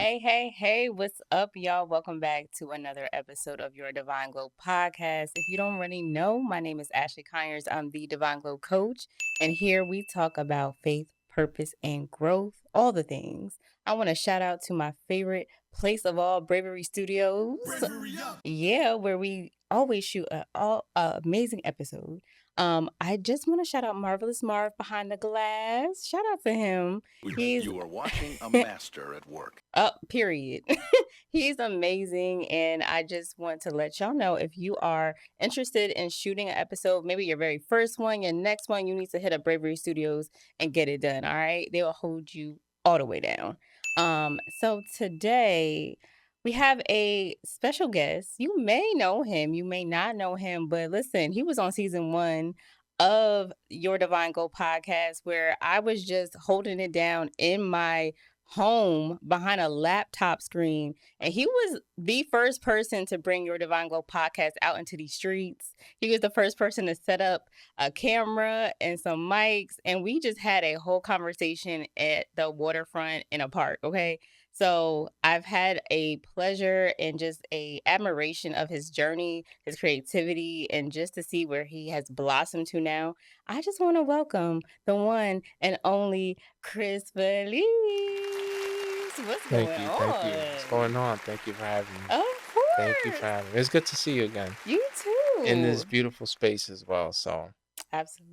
Hey, what's up, y'all? Welcome back to another episode of your Divine Glow podcast. If you don't already know, my name is Ashley Conyers. I'm the Divine Glow coach, and here we talk about faith, purpose, and growth, all the things. I want to shout out to my favorite place of all, Bravery Studios. Yeah, where we always shoot an amazing episode. I just want to shout out Marvelous Marv behind the glass. Shout out to him. He's You are watching a master at work. period. He's amazing. And I just want to let y'all know if you are interested in shooting an episode, maybe your very first one, your next one, you need to hit up Bravery Studios and get it done. All right. They will hold you all the way down. So today we have a special guest. You may know him, you may not know him, but listen, he was on season 1 of Your Divine Goal podcast where I was just holding it down in my home behind a laptop screen, and he was the first person to bring Your Divine Glow podcast out into these streets. He was the first person to set up a camera and some mics, and we just had a whole conversation at the waterfront in a park. Okay, so I've had a pleasure and just a admiration of his journey, his creativity, and just to see where he has blossomed to now. I just want to welcome the one and only Chris Feliz. What's going Thank you. What's on? going on? Thank you for having me. Of Thank you for course. having me. It's good to see you again You in this too. beautiful space as well. So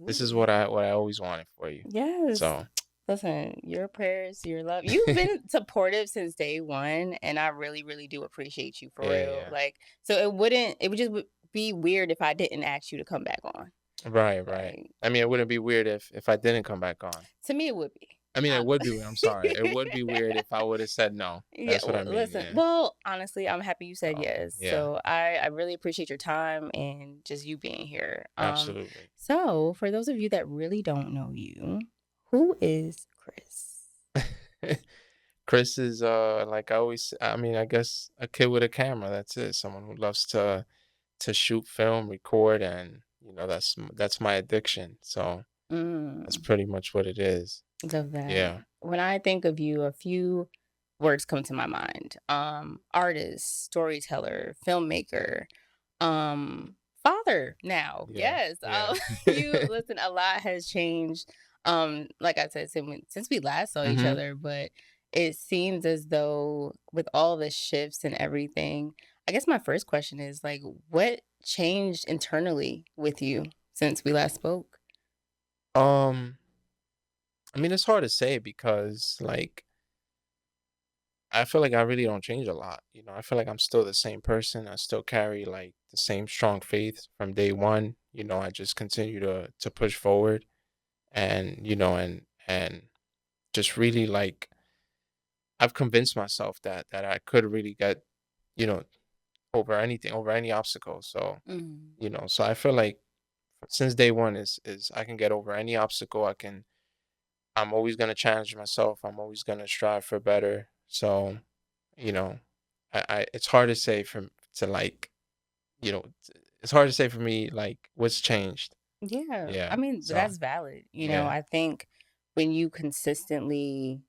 this is Absolutely. what I always wanted for you. Yes. So Listen, your prayers, your love. You've been supportive since day one, and I really, really do appreciate you for yeah, real. yeah. Like, so it would just be weird if I didn't ask you to come back on. Right. Like, I mean, it wouldn't be weird if I didn't come back on. to me, it would be. I mean, it Um, would be weird. I'm sorry. It would be weird if I would have said no. Yeah, That's what I mean. listen. Yeah. Well, honestly, I'm happy you said So yes. yeah, So I really appreciate your time and just you being here. absolutely. So for those of you that really don't know you, who is Chris? Chris is like I always. I mean, I guess a kid with a camera. That's it. Someone who loves to shoot film, record, and that's my addiction. So that's Mm, pretty much what it is. love that. Yeah. When I think of you, a few words come to my mind. Artist, storyteller, filmmaker, father now. Yeah. Yes. Yeah. You listen, a lot has changed. Like I said, since we last saw each hmm other, but it seems as though with all the shifts and everything, I guess my first question is like, what changed internally with you since we last spoke? Um, I mean, it's hard to say because like I feel like I really don't change a lot. I feel like I'm still the same person. I still carry like the same strong faith from day one. I just continue to push forward and and just really like I've convinced myself that I could really get, you know, over anything, over any obstacle. So, Mm, so I feel like since day one is I can get over any obstacle. I'm always gonna challenge myself. I'm always gonna strive for better. So, you know, I it's hard to say to like, it's hard to say for me like what's changed. yeah. I Yeah. mean, So that's valid. yeah. I think when you consistently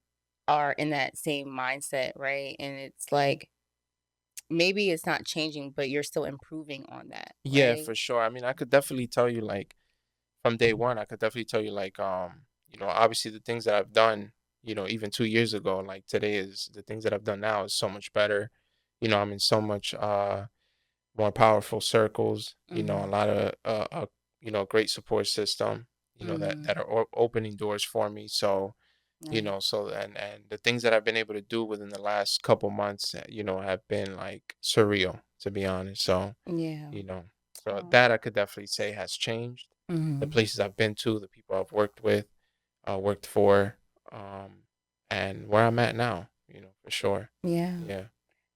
are in that same mindset, right? And it's like maybe it's not changing, but you're still improving on that, Yeah, right? for sure. I mean, I could definitely tell you like from day one, I could definitely tell you like obviously the things that I've done, even 2 years ago, like today is the things that I've done now is so much better. I'm in so much more powerful circles, a Mm, lot of great support system, that mm, are opening doors for me. So, nice. and the things that I've been able to do within the last couple months, have been like surreal, to be honest. So, Yeah. you know, so Oh, that I could definitely say has changed. The mhm. places I've been to, the people I've worked with, worked for, and where I'm at now, for sure. Yeah. Yeah.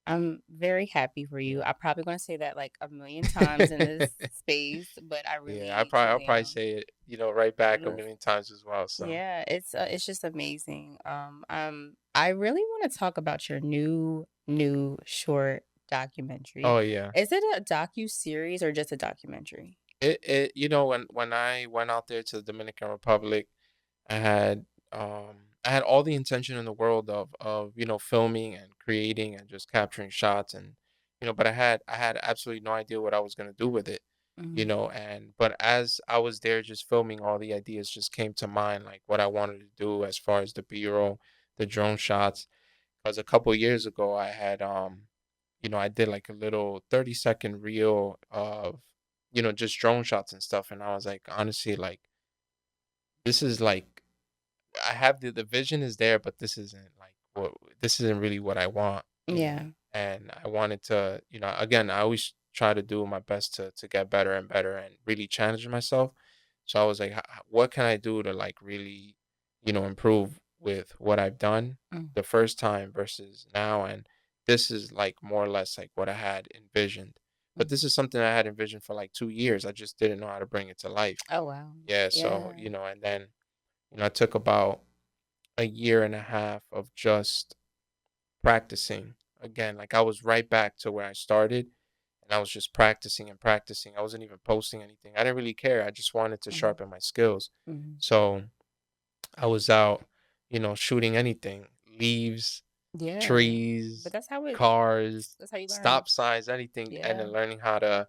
I'm very happy for you. Yeah. I'm probably going to say that like a million times in this space, but I Yeah, really I'll truly probably am. say it, right back a Lis- million times as well. So, Yeah, it's just amazing. I really want to talk about your new short documentary. oh yeah, Is it a docu series or just a documentary? when I went out there to the Dominican Republic, I had I had all the intention in the world of filming and creating and just capturing shots, and but I had absolutely no idea what I was gonna do with it. Mhm. And but as I was there just filming, all the ideas just came to mind, like what I wanted to do as far as the B-roll, the drone shots. Because a couple years ago I had I did like a little 30-second reel of just drone shots and stuff, and I was like, honestly, like, this is like, I have the vision is there, but this isn't really what I want, Yeah. and I wanted to, again, I always try to do my best to get better and better and really challenge myself. So I was like, what can I do to like really, improve with what I've done Mm, the first time versus now? And this is like more or less like what I had envisioned. But mhm. this is something I had envisioned for like 2 years. I just didn't know how to bring it to life. Oh, wow. Yeah. So, Yeah. and then, I took about a year and a half of just practicing again. Like I was right back to where I started, and I was just practicing and practicing. I wasn't even posting anything. I didn't really care. I just wanted to Mhm, sharpen my skills. mhm. So I was out, shooting anything, leaves, Yeah. But trees, that's how it cars, that's how you learn. stop signs, anything, and Yeah. then learning how to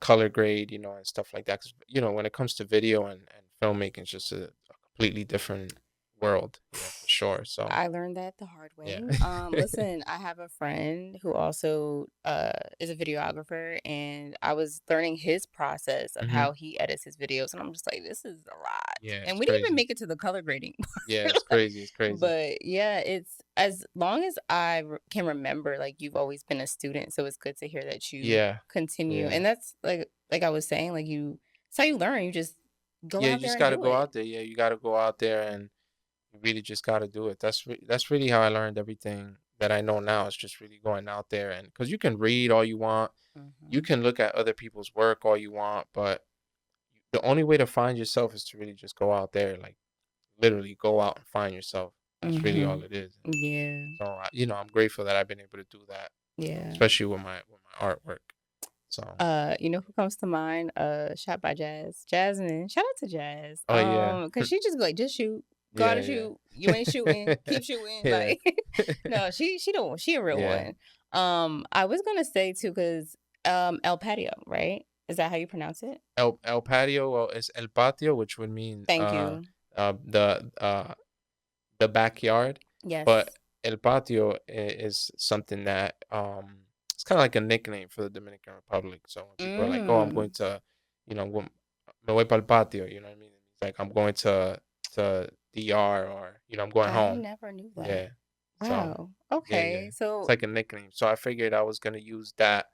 color grade, and stuff like that. 'Cause, when it comes to video and filmmaking, it's just a completely different world. Yeah, for sure. So I learned that the hard yeah. way. Listen, I have a friend who also is a videographer, and I was learning his process of Hmm. how he edits his videos, and I'm just like, this is a lot. Yeah, And it's we didn't even crazy. make it to the color grading Yeah, part. it's crazy. It's crazy. But yeah, it's as long as can remember, like you've always been a student, so it's good to hear that you Yeah. continue. Yeah. And that's like I was saying, like it's how you learn. You just go Yeah, you out there just and gotta do go it. out there. Yeah, you gotta go out there, and you really just gotta do it. That's really how I learned everything that I know now. Is just really going out there, and because you can read all you want, you Hmm. can look at other people's work all you want, but the only way to find yourself is to really just go out there, like literally go out and find yourself. That's really all Hmm. it is. Yeah. So I'm grateful that I've been able to do that, Yeah. especially with my artwork. So You know who comes to mind? Shot by Jazz. Jasmine. Shout out to Jazz. oh yeah, Cause she just be like, just shoot. Go out yeah, and yeah, shoot. You ain't shooting. Keep shooting. yeah, Like, no, she a real yeah. one. I was gonna say too, cause El Patio, right? Is that how you pronounce it? El patio, well, it's el patio, which would mean Thank you. uh the uh the backyard, but Yes. el patio is something that it's kind of like a nickname for the Dominican Republic. So when people are like, "Oh, I'm going Mm. to, me voy pa'l patio," you know what I mean? It means like I'm going to DR, or I'm going I home. never knew that. Yeah. So Wow. yeah, yeah. Okay. It's So like a nickname. So I figured I was gonna use that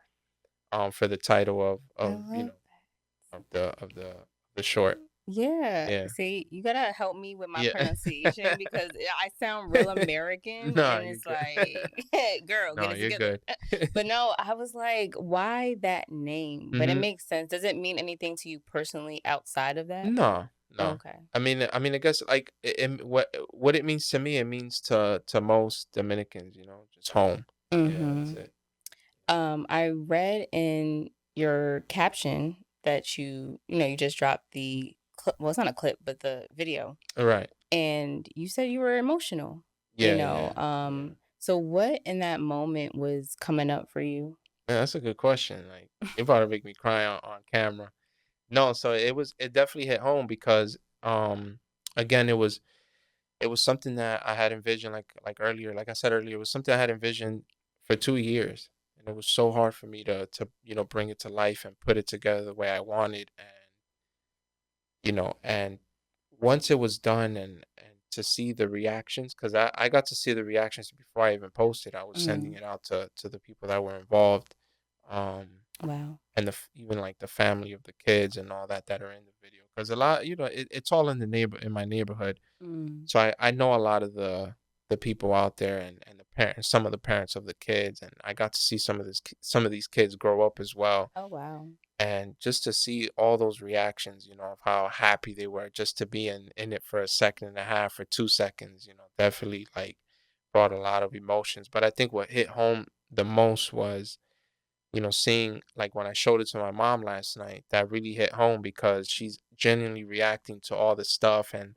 for the title of I of you love know of the short. Yeah. Yeah. See, you gotta help me with my Yeah. pronunciation because I sound real American No, and you're it's good. like, girl, get No, it you're together. good. But no, I was like, why that name? But it Mhm. makes sense. Does it mean anything to you personally outside of that? No, no. Okay. I mean, I guess like what it means to me, it means to most Dominicans, just home. Yeah, that's Mm-hmm. it. I read in your caption that you just dropped the clip. Well, it's not a clip, but the video. All right. And you said you were emotional, Yeah, yeah, yeah. so what in that moment was coming up for you? Yeah, that's a good question. Like, you about to make me cry on camera. No, so it definitely hit home because again, it was something that I had envisioned, like earlier, like I said earlier, it was something I had envisioned for 2 years. And it was so hard for me to bring it to life and put it together the way I wanted. And once it was done, and to see the reactions, because I got to see the reactions before I even posted. I was sending Mm, it out to the people that were involved. Um wow. and even like the family of the kids and all that are in the video, because a lot, it's all in my neighborhood. Mm. So I know a lot of the people out there, and the parents, some of the parents of the kids, and I got to see some of these kids grow up as well. Oh, wow. And just to see all those reactions, of how happy they were just to be in it for a second and a half or 2 seconds, definitely like brought a lot of emotions. But I think what hit home the most was, seeing, like, when I showed it to my mom last night, that really hit home because she's genuinely reacting to all the stuff. And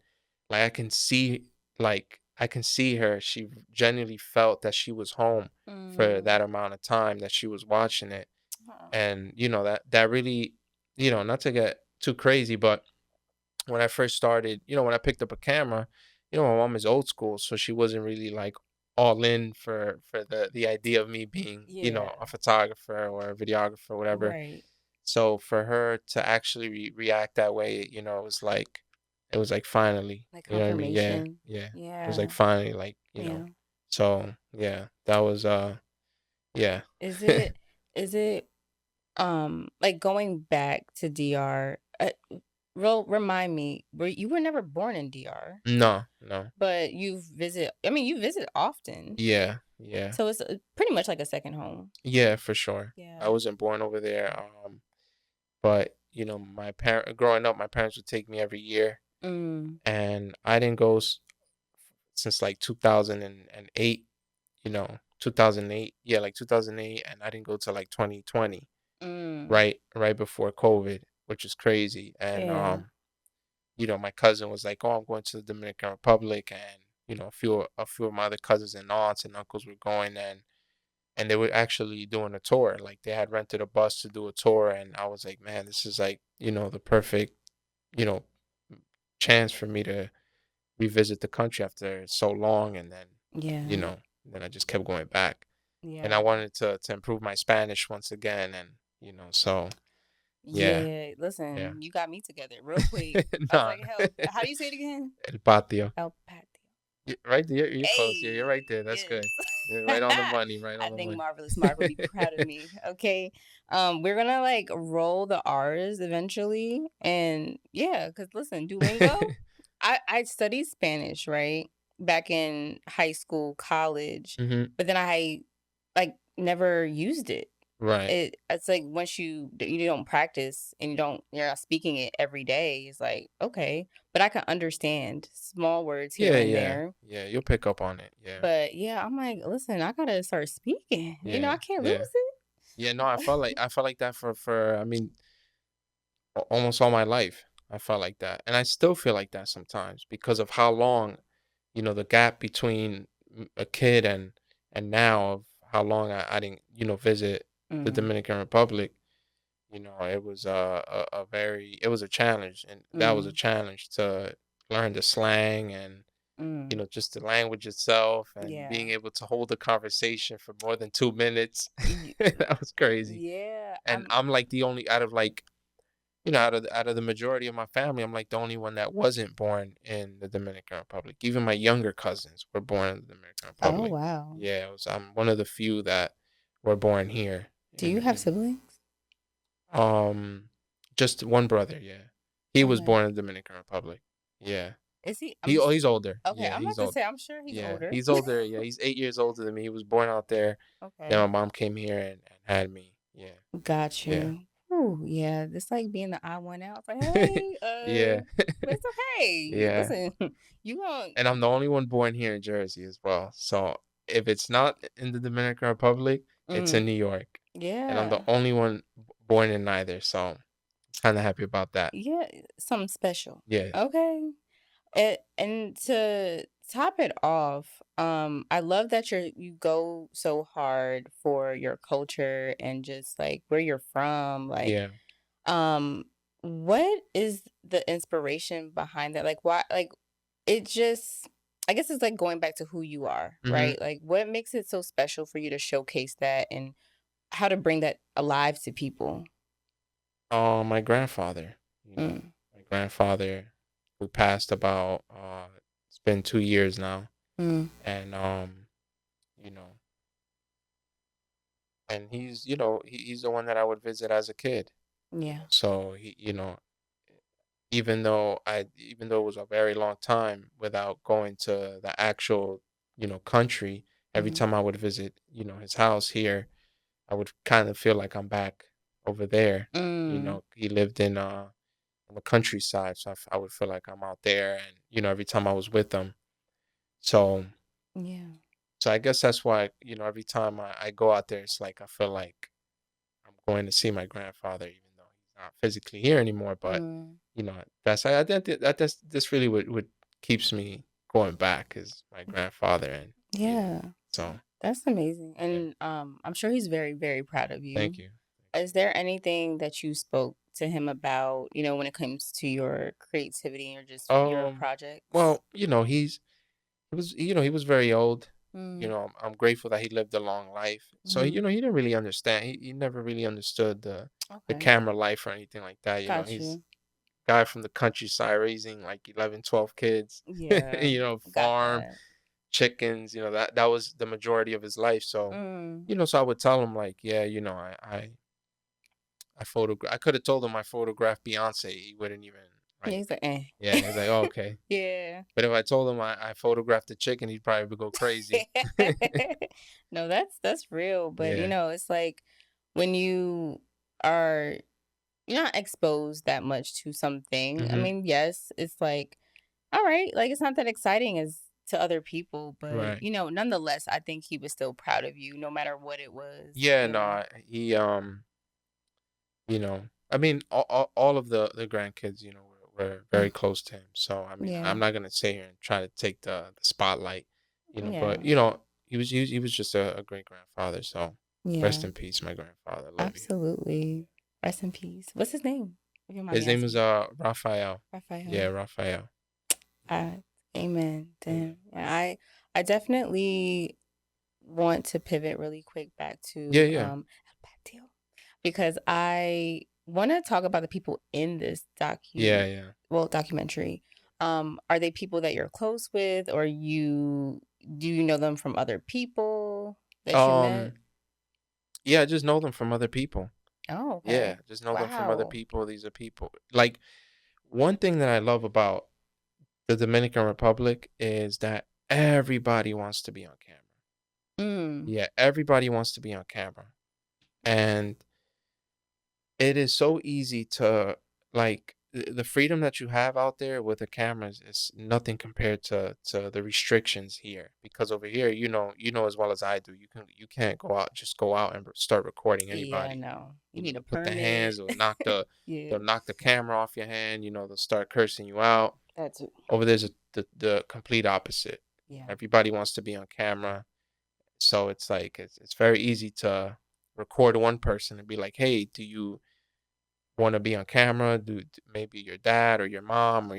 like I can see, like, I can see her. She genuinely felt that she was home for Mm. that amount of time that she was watching it. Aw. And, that really, not to get too crazy, but when I first started, when I picked up a camera, my mom is old school, so she wasn't really like all in for the idea of me being, a Yeah. photographer or a videographer or whatever. Right. So for her to actually react that way, it was like finally, Like you know what I mean? Yeah, confirmation. yeah. It was like Yeah. finally, like, Yeah. so yeah, that was yeah. Is it like going back to DR, remind me, you were never born in DR, No, no. but you visit often. Yeah, yeah. So it's pretty much like a second home. Yeah, for sure. I Yeah. wasn't born over there. But my parent growing up, my parents would take me every year, Mm. and I didn't go since like 2008, 2008. Yeah, like 2008, and I didn't go till like 2020, Mm. right before COVID, which is crazy. And Yeah. my cousin was like, "Oh, I'm going to the Dominican Republic," and a few of my other cousins and aunts and uncles were going, and they were actually doing a tour. Like they had rented a bus to do a tour, and I was like, man, this is like, the perfect, you know, chance for me to revisit the country after so long. And then, you Yeah. know, then I just kept going back. And I Yeah. wanted to improve my Spanish once again. And, so yeah, Yeah. yeah. Listen, you got me together real quick. I was Nah. like, hell, how do you say it again? El Patio. El Patio. Right there, you're close. Yeah, you're Hey, right there. That's yes. good. You're right on the money, right I on the think money. Marvelous Mark would be proud of me. Okay. We're gonna like roll the R's eventually. And yeah, because listen, Duolingo, I studied Spanish, right? Back in high school, college, Hmm. but then I like never used it. Right. It's like once you don't practice and you're not speaking it every day, it's like, okay. But I can understand small words here Yeah, and yeah, there. yeah. You'll pick up on it. Yeah. But yeah, I'm like, listen, I gotta start speaking. Yeah, I can't lose yeah. it. Yeah, no, I felt like that for I mean, almost all my life. I felt like that. And I still feel like that sometimes because of how long, the gap between a kid and now of how long I didn't, visit the Mm, Dominican Republic. It was it was a challenge, and that was a mm, challenge to learn the slang and mm. just the language itself and Yeah. being able to hold a conversation for more than 2 minutes. Y- That was crazy. Yeah. And I'm like the only out of like, out of the majority of my family, I'm like the only one that wasn't born in the Dominican Republic. Even my younger cousins were born in the Dominican Oh Republic. wow. Yeah, I'm one of the few that were born here Do you have in siblings? um just one brother, yeah. He was Okay. born in the Dominican Republic. Yeah. Is he? He's older. Okay. Yeah, I'm he's about to old. say I'm sure he's Yeah, older. he's older. Yeah, he's 8 years older than me. He was born out there. Then Okay. my mom came here and had me. Yeah. Got Yeah. you. Ooh, yeah. It's like being the odd one out. It's like, hey, Yeah. but it's okay. Yeah. Listen, you won't. And I'm the only one born here in Jersey as well. So if it's not in the Dominican Republic, it's in Mm, New York. And I'm the yeah. only one born in neither. So I'm kind of happy about that. Yeah. Something special. Yeah. Okay. And to top it off, I love that you go so hard for your culture and just like where you're from. Like, Yeah. um, what is the inspiration behind that? Like, why? Like, it just, I guess it's like going back to who you are, Hmm. right? Like, what makes it so special for you to showcase that and how to bring that alive to people? My grandfather, Mm, my grandfather who passed about it's been 2 years now. mm, And you know, and he's the one that I would visit as a kid. yeah. So even though it was a very long time without going to the actual, country, every Mm, time I would visit, his house here, I would kind of feel like I'm back over there. mm, He lived in the countryside, so I would feel like I'm out there, and every time I was with him. So yeah. so I guess that's why, every time I go out there, it's like I feel like I'm going to see my grandfather, even though he's not physically here anymore. But Mm. that's I think that this really what keeps me going back as my grandfather, and Yeah. so That's amazing. yeah. And I'm sure he's very, very proud of Thank you. you. Is there anything that you spoke to him about, when it comes to your creativity or just your projects? Well, he was very old. Mm, I'm grateful that he lived a long life. So, hmm. he didn't really understand. He never really understood the Okay. camera life or anything like that. Got He's you. a guy from the countryside raising like 11, 12 kids, Yeah. Got farm, that. chickens, that was the majority of his life. So, Mm. so I would tell him like, yeah, I could have told him I photographed Beyonce. He wouldn't even Yeah, like, he's like, eh. yeah, he's like, oh, okay. Yeah. But if I told him I photographed the chicken, he'd probably go crazy. No, that's real. But Yeah. it's like when are you're not exposed that much to something. I Mhm. mean, yes, it's like, all right, like it's not that exciting as to other people, but Right. nonetheless, I think he was still proud of you, no matter what it was. Yeah, no, he I mean all of the grandkids, were very Mm, close to him. So I mean, yeah, I'm not gonna sit here and try to take the spotlight, but yeah, he was just a great grandfather. So rest yeah, in peace, my grandfather. Love you. absolutely. Rest in peace. What's his name? If you don't mind His me name was asking. Raphael. Yeah, Raphael. Raphael. Uh, Amen to Amen. him. Yeah, I definitely want to pivot really quick back Yeah, to yeah. Patio because I want to talk about the people in this Yeah, yeah. documentary. Are they people that you're close with, or do you know them from other people that you met? Um, yeah, I just know them from other people. Oh, Yeah, okay. just know them from other Wow. people. These are people. Like, one thing that I love about the Dominican Republic is that everybody wants to be on camera. Mm. Yeah, everybody wants to be on camera. And it is so easy to, like, the freedom that you have out there with the cameras is nothing compared to the restrictions here. Because over here, as well as I do, you can't go out and start recording Yeah, anybody. no. You need a They'll put the permit. hands, Yeah, they'll knock the camera off your hand, they'll start cursing you out. that's Over there's the complete opposite. yeah. Everybody wants to be on camera. So it's like it's very easy to record one person and be like, "Hey, do you want to be on camera? Maybe your dad or your mom or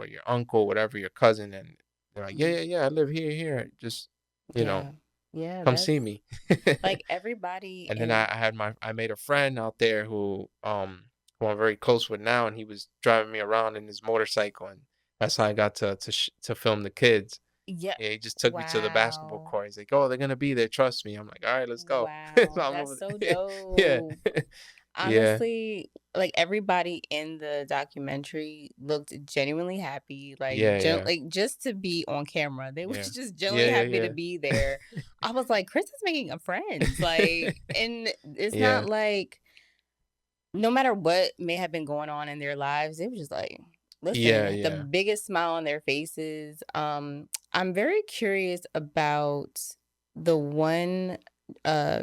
your uncle, whatever, your cousin?" And they're like, "Yeah, Mm. yeah, yeah, I live here, here. Just, you know, Yeah. Yeah, come that's see me." like everybody And then in I made a friend out there who I'm very close with now, and he was driving me around in his motorcycle, and that's how I got to film the kids. yeah. Yeah, he just took me to the basketball Wow. court. He's like, "Oh, they're gonna be there. Trust me." I'm like, "All right, let's go." So Wow, I'm that's over so there. Yeah, dope. yeah, Honestly, like everybody in the documentary looked genuinely happy, yeah, yeah, like just to be on camera. They were yeah, just yeah, genuinely yeah, happy to yeah, be there. I was like, Chris is making a friends. Like, and it's not yeah, like no matter what may have been going on in their lives, they were just like, listen, yeah, had the yeah. biggest smile on their faces. I'm very curious about the one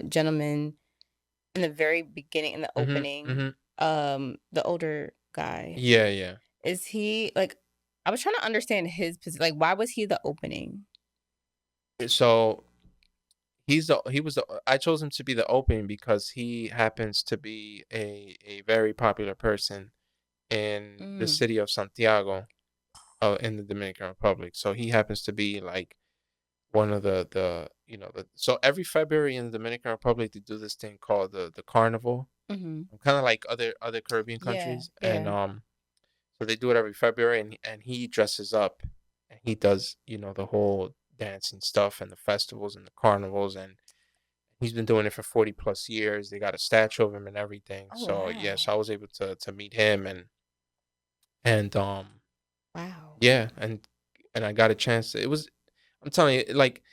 gentleman in the very beginning, in the Mhm, opening, mhm. the older guy. Yeah, yeah. Is he like I was trying to understand his position. Like, why was he the opening? So he was the I chose him to be the opening because he happens to be a very popular person in the Mm, city of Santiago, in the Dominican Republic. So he happens to be like one of so every February in the Dominican Republic they do this thing called the carnival, mm-hmm. kind of like other Caribbean Yeah, countries, and yeah. so they do it every February, and he dresses up and he does the whole dancing stuff and the festivals and the carnivals, and he's been doing it for 40 plus years. They got a statue of him and everything. Oh So yeah, wow. so I was able to meet him, and Wow. yeah, and I got a chance. I'm telling you, like,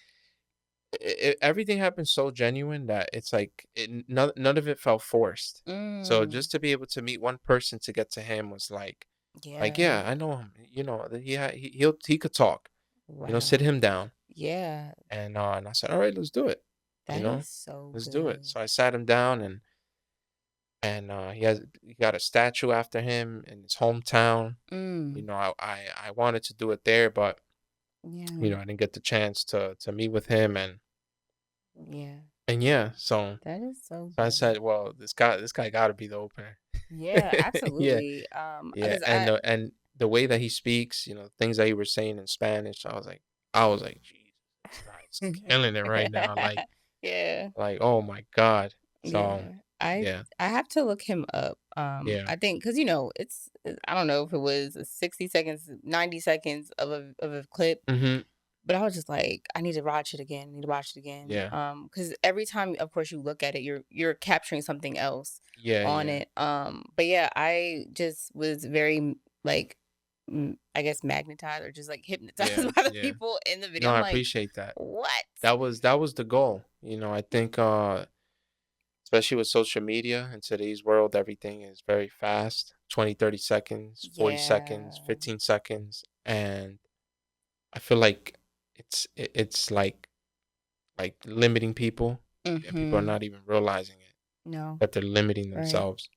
everything happened so genuine that it's like none of it felt forced. So Mm, just to be able to meet one person to get to him was like, yeah. yeah, I know him. That he could talk. Sit Wow. him down, Yeah. and I said, all right, let's do it. You That know, is so let's do it. good. So I sat him down, and he got a statue after him in his hometown. Mm, I wanted to do it there, but Yeah. I didn't get the chance to meet with him, Yeah. and yeah, so That is so I good. said, well, this guy got to be the opener. Yeah, Yeah, absolutely. yeah, Because I and the way that he speaks, things that he was saying in Spanish, I was like, Jesus, this guy's killing it right now, yeah. oh my God. So Yeah. I yeah, I have to look him up. yeah, I think because I don't know if it was 60 seconds, 90 seconds of a clip, hmm, but I was just like, I need to watch it again. I need to watch it again. yeah, Because every time, of course, you look at it, you're capturing something else yeah, on yeah, it. But yeah, I just was very like, I guess magnetized or just like yeah, hypnotized by the yeah. people in the video. No, I'm I like, appreciate that. what? That was the goal. I think especially with social media in today's world, everything is very fast. 20, 30 seconds, 40 Yeah. seconds, 15 seconds, and I feel like it's like limiting people, and people are Mm-hmm. not even realizing it, No. that they're limiting Right. themselves.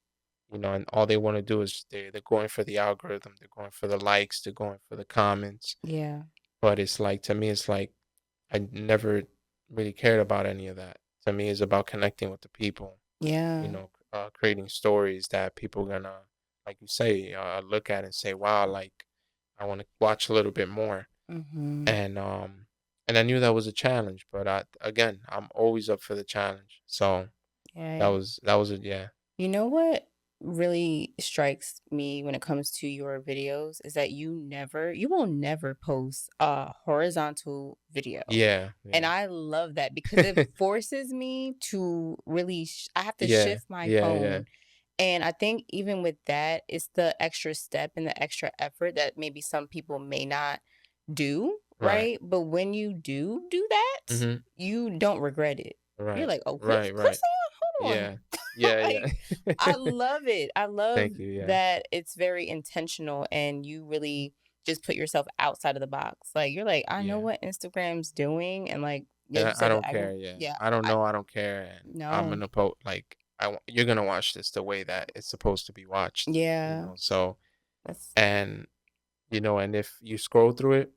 And all they want to do is they're going for the algorithm, they're going for the likes, they're going for the comments. Yeah. But it's like, to me, it's like I never really cared about any of that. To me, it's about connecting with the people, Yeah. creating stories that people gonna, like you say, look at and say, wow, like I want to watch a little bit more. Mm-hmm. And I knew that was a challenge, but again, I'm always up for the challenge. So that Yeah. was that was a yeah. You know what really strikes me when it comes to your videos is that you will never post a horizontal video. Yeah, And yeah. I love that because it forces me to really, I have to Yeah, shift my yeah, yeah, phone. And I think even with that, it's the extra step and the extra effort that maybe some people may not do, right. right? But when you do that, Mhm. you don't regret it. You're Right, like, "Oh, right, right. Chris, hold on." Yeah. Yeah, Like, yeah. I love it. I love Thank you, yeah. that it's very intentional and you really just put yourself outside of the box. Like, you're like, "I know Yeah. what Instagram's doing," and, like, And like you I said, the don't care, yeah. yeah, I don't I know, I don't care, and I'm no. gonna like you're gonna watch this the way that it's supposed to be watched, Yeah, so, that's and and if you scroll through it,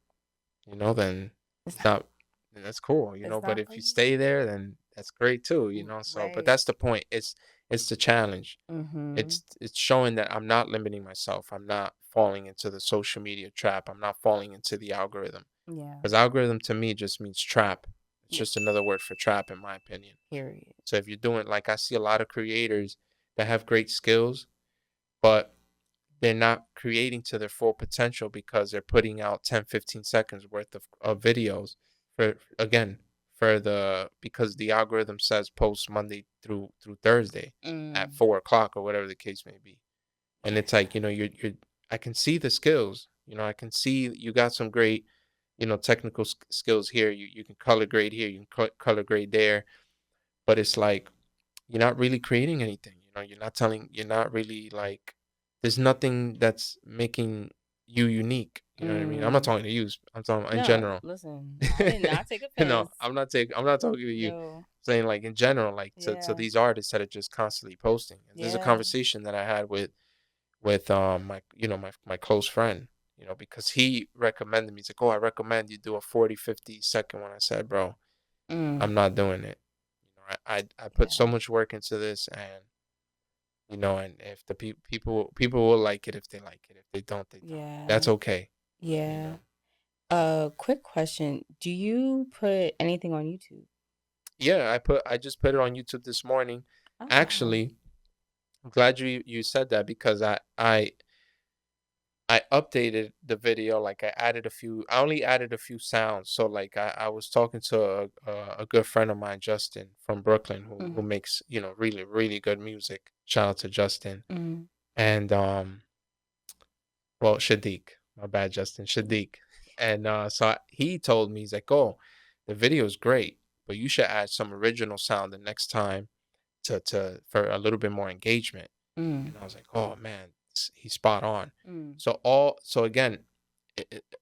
then it's it's not not then that's cool, it's but not for if you you. stay there, then that's great too, so, but Right. that's the point. It's the challenge. Mhm. It's showing that I'm not limiting myself. I'm not falling into the social media trap. I'm not falling into the algorithm. Yeah. Because algorithm to me just means trap. It's Yeah. just another word for trap, in my opinion. Period. So if you're doing, like, I see a lot of creators that have great skills, but they're not creating to their full potential because they're putting out 10, 15 seconds worth of videos for, again, because the algorithm says post Monday through Thursday at Mm. 4 o'clock or whatever the case may be. And it's like, I can see the skills. I can see you got some great, technical skills here. You can color grade here, you can color grade there, but it's like you're not really creating anything. You're not really, like, there's nothing that's making you unique. You know what I mean? I'm not Mm. talking to you. I'm talking in No, general. listen, I did not take offense. I'm not talking to you. No. Saying, like, in general, like, to Yeah. these artists that are just constantly posting. And there's a Yeah. conversation that I had with my close friend, because he recommended me. He's like, oh, I recommend you do a 40, 50 second one. I said, bro, Mm. I'm not doing it. I put so Yeah. much work into this, and if the people will like it, if they like it. If they don't, they don't. Yeah. That's okay. you Yeah. know so Quick question. Do you put anything on YouTube? yeah, I just put it on YouTube this morning. Oh. Actually, I'm glad you said that, because I updated the video. Like, I only added a few sounds. So, like, I was talking to a good friend of mine, Justin from Brooklyn, who Mm. makes, really, really good music. Shout out to Justin. Mm. And well, Shadiq. My bad, Justin. Shadiq. And so he told me, he's like, oh, the video is great, but you should add some original sound the next time for a little bit more engagement. Mm. And I was like, oh man, he's spot on. Mm. So again,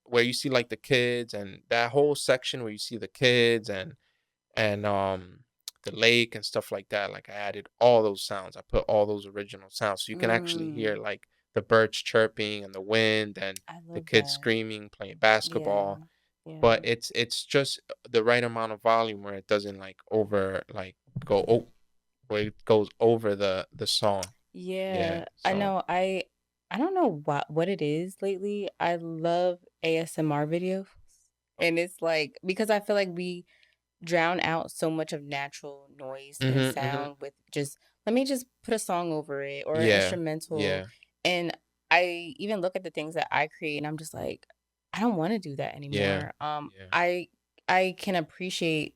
where you see, like, the kids and that whole section where you see the kids and the lake and stuff like that, like, I added all those sounds. I put all those original sounds, so you can actually hear, Mm. like, the birds chirping and the wind and I the love kids that. screaming, playing Yeah. basketball. Yeah. but it's just the right amount of volume where it doesn't like over like go where it goes over the song. Yeah. Yeah, I So. know. I don't know what it is lately. I love ASMR videos. And it's like because I feel like we drown out so much of natural noise and Mhm. Mhm. sound with just let me just put a song over it or an Yeah. instrumental. Yeah. And I even look at the things that I create and I'm just like, I don't want to do that Yeah. anymore. Yeah. I can appreciate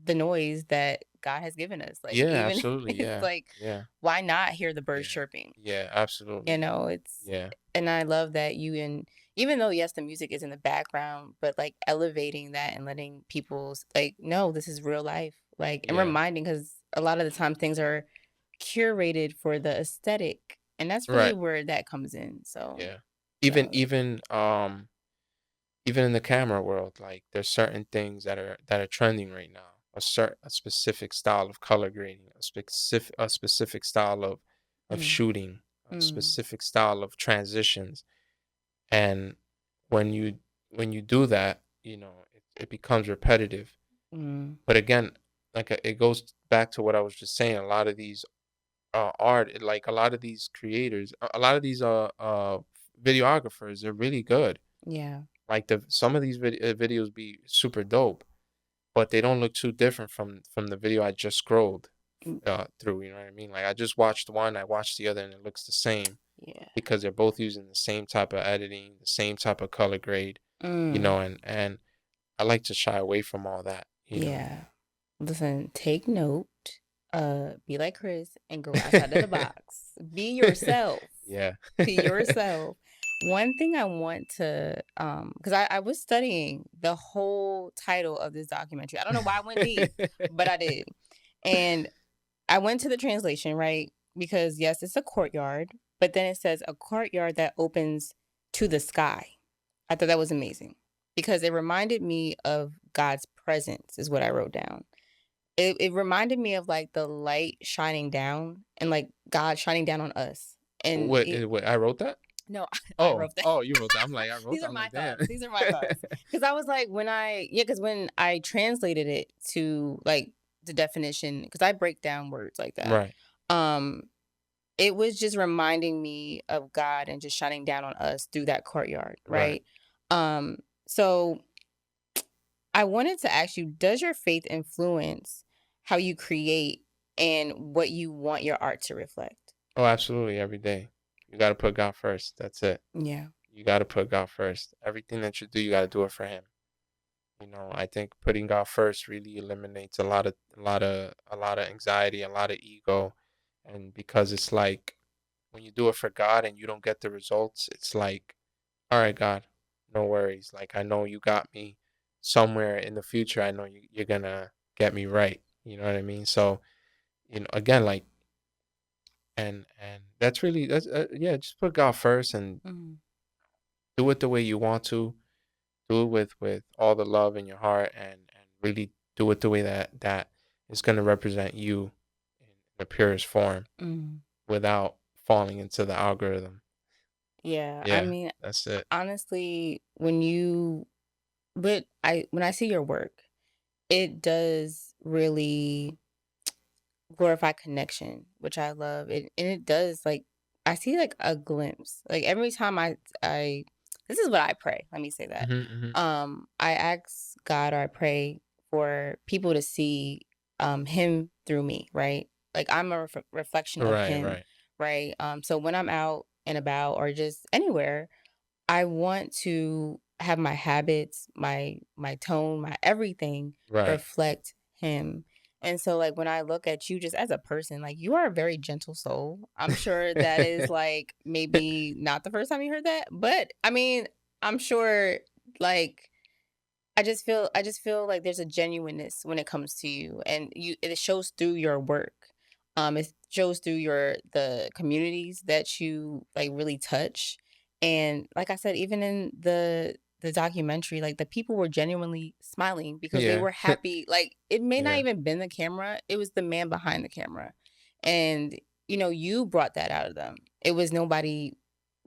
the noise that God has given us. Like Yeah. even Absolutely. it's Yeah. like, Yeah. why not hear the birds Yeah. chirping? Yeah. Absolutely. It's Yeah. and I love that you and even though yes, the music is in the background, but like elevating that and letting people's like, no, this is real life. Like and Yeah. reminding because a lot of the time things are curated for the aesthetic. And that's really Right. where that comes in. So Yeah. Even so even even in the camera world, like there's certain things that are trending right now. A specific style of color grading, a specific style of mm, shooting, a mm, specific style of transitions. And when you do that, it becomes repetitive. mm, But again, like it goes back to what I was just saying. A lot of these like a lot of these creators, a lot of these videographers are really good. yeah. Like some of these videos be super dope, but they don't look too different from the video I just scrolled Mm, through. You know what I mean? Like I just watched one, I watched the other, and it looks the same yeah. because they're both using the same type of editing, the same type of color grade. Mm, And I like to shy away from all that. yeah. Listen, take note. Be like Chris and go outside of the box. Be yourself. Yeah. Be yourself. One thing I want to because I was studying the whole title of this documentary. I don't know why I went deep, but I did. And I went to the translation, right? Because yes, it's a courtyard, but then it says a courtyard that opens to the sky. I thought that was amazing because it reminded me of God's presence, is what I wrote down. It reminded me of like the light shining down and like God shining down on us. And it Wait, I wrote that? no, I Oh, wrote that. oh, you wrote that. I'm like, I wrote These that. are I'm my like, damn. thoughts. These are my thoughts. Because I was like, because when I translated it to like the definition, because I break down words like that. Right, Um, it was just reminding me of God and just shining down on us through that courtyard, right. right? Um, so I wanted to ask you, does your faith influence how you create and what you want your art to reflect? Oh, absolutely. Every day, you got to put God first. That's it. Yeah. You got to put God first. Everything that you do, you got to do it for Him. I think putting God first really eliminates a lot of anxiety, a lot of ego, and because it's like when you do it for God and you don't get the results, it's like, all right, God, no worries. Like I know you got me somewhere in the future. I know you're gonna get me right. You know what I mean? So, again, like, and that's yeah, just put God first and Mhm. do it the way you want to. Do it with all the love in your heart, and really do it the way that is gonna represent you in the purest form Mhm. without falling into the algorithm. Yeah. I Yeah, mean, that's it. honestly, when I see your work, it does really glorify connection, which I love. And it does like I see like a glimpse. Like every time I this is what I pray. Let me say that. Mhm, mhm. I ask God or I pray for people to see him through me, right? Like I'm a reflection of Right, him, right, right? So when I'm out and about or just anywhere, I want to have my habits, my tone, my everything right. reflect him. And so like when I look at you just as a person, like you are a very gentle soul. I'm sure that is like maybe not the first time you heard that, but I mean, I'm sure like I just feel like there's a genuineness when it comes to you and it shows through your work. It shows through the communities that you like really touch. And like I said, even in the documentary, like the people were genuinely smiling because they Yeah, were happy. Like it may not yeah, even been the camera, it was the man behind the camera. And you brought that out of them. It was nobody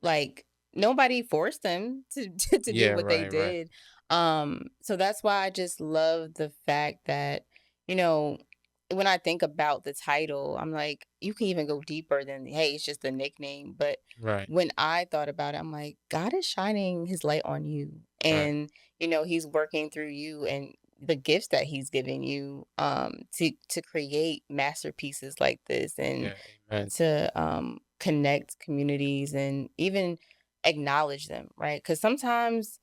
like nobody forced them to to do yeah, what they right, right. did. So that's why I just love the fact that, you know, when I think about the title, I'm like, you can even go deeper than, hey, it's just a nickname. But Right. when I thought about it, I'm like, God is shining his light on you. Right. And, he's working through you and the gifts that he's giving you to create masterpieces like this and Yeah. Amen. to connect communities and even acknowledge them, right? Because sometimes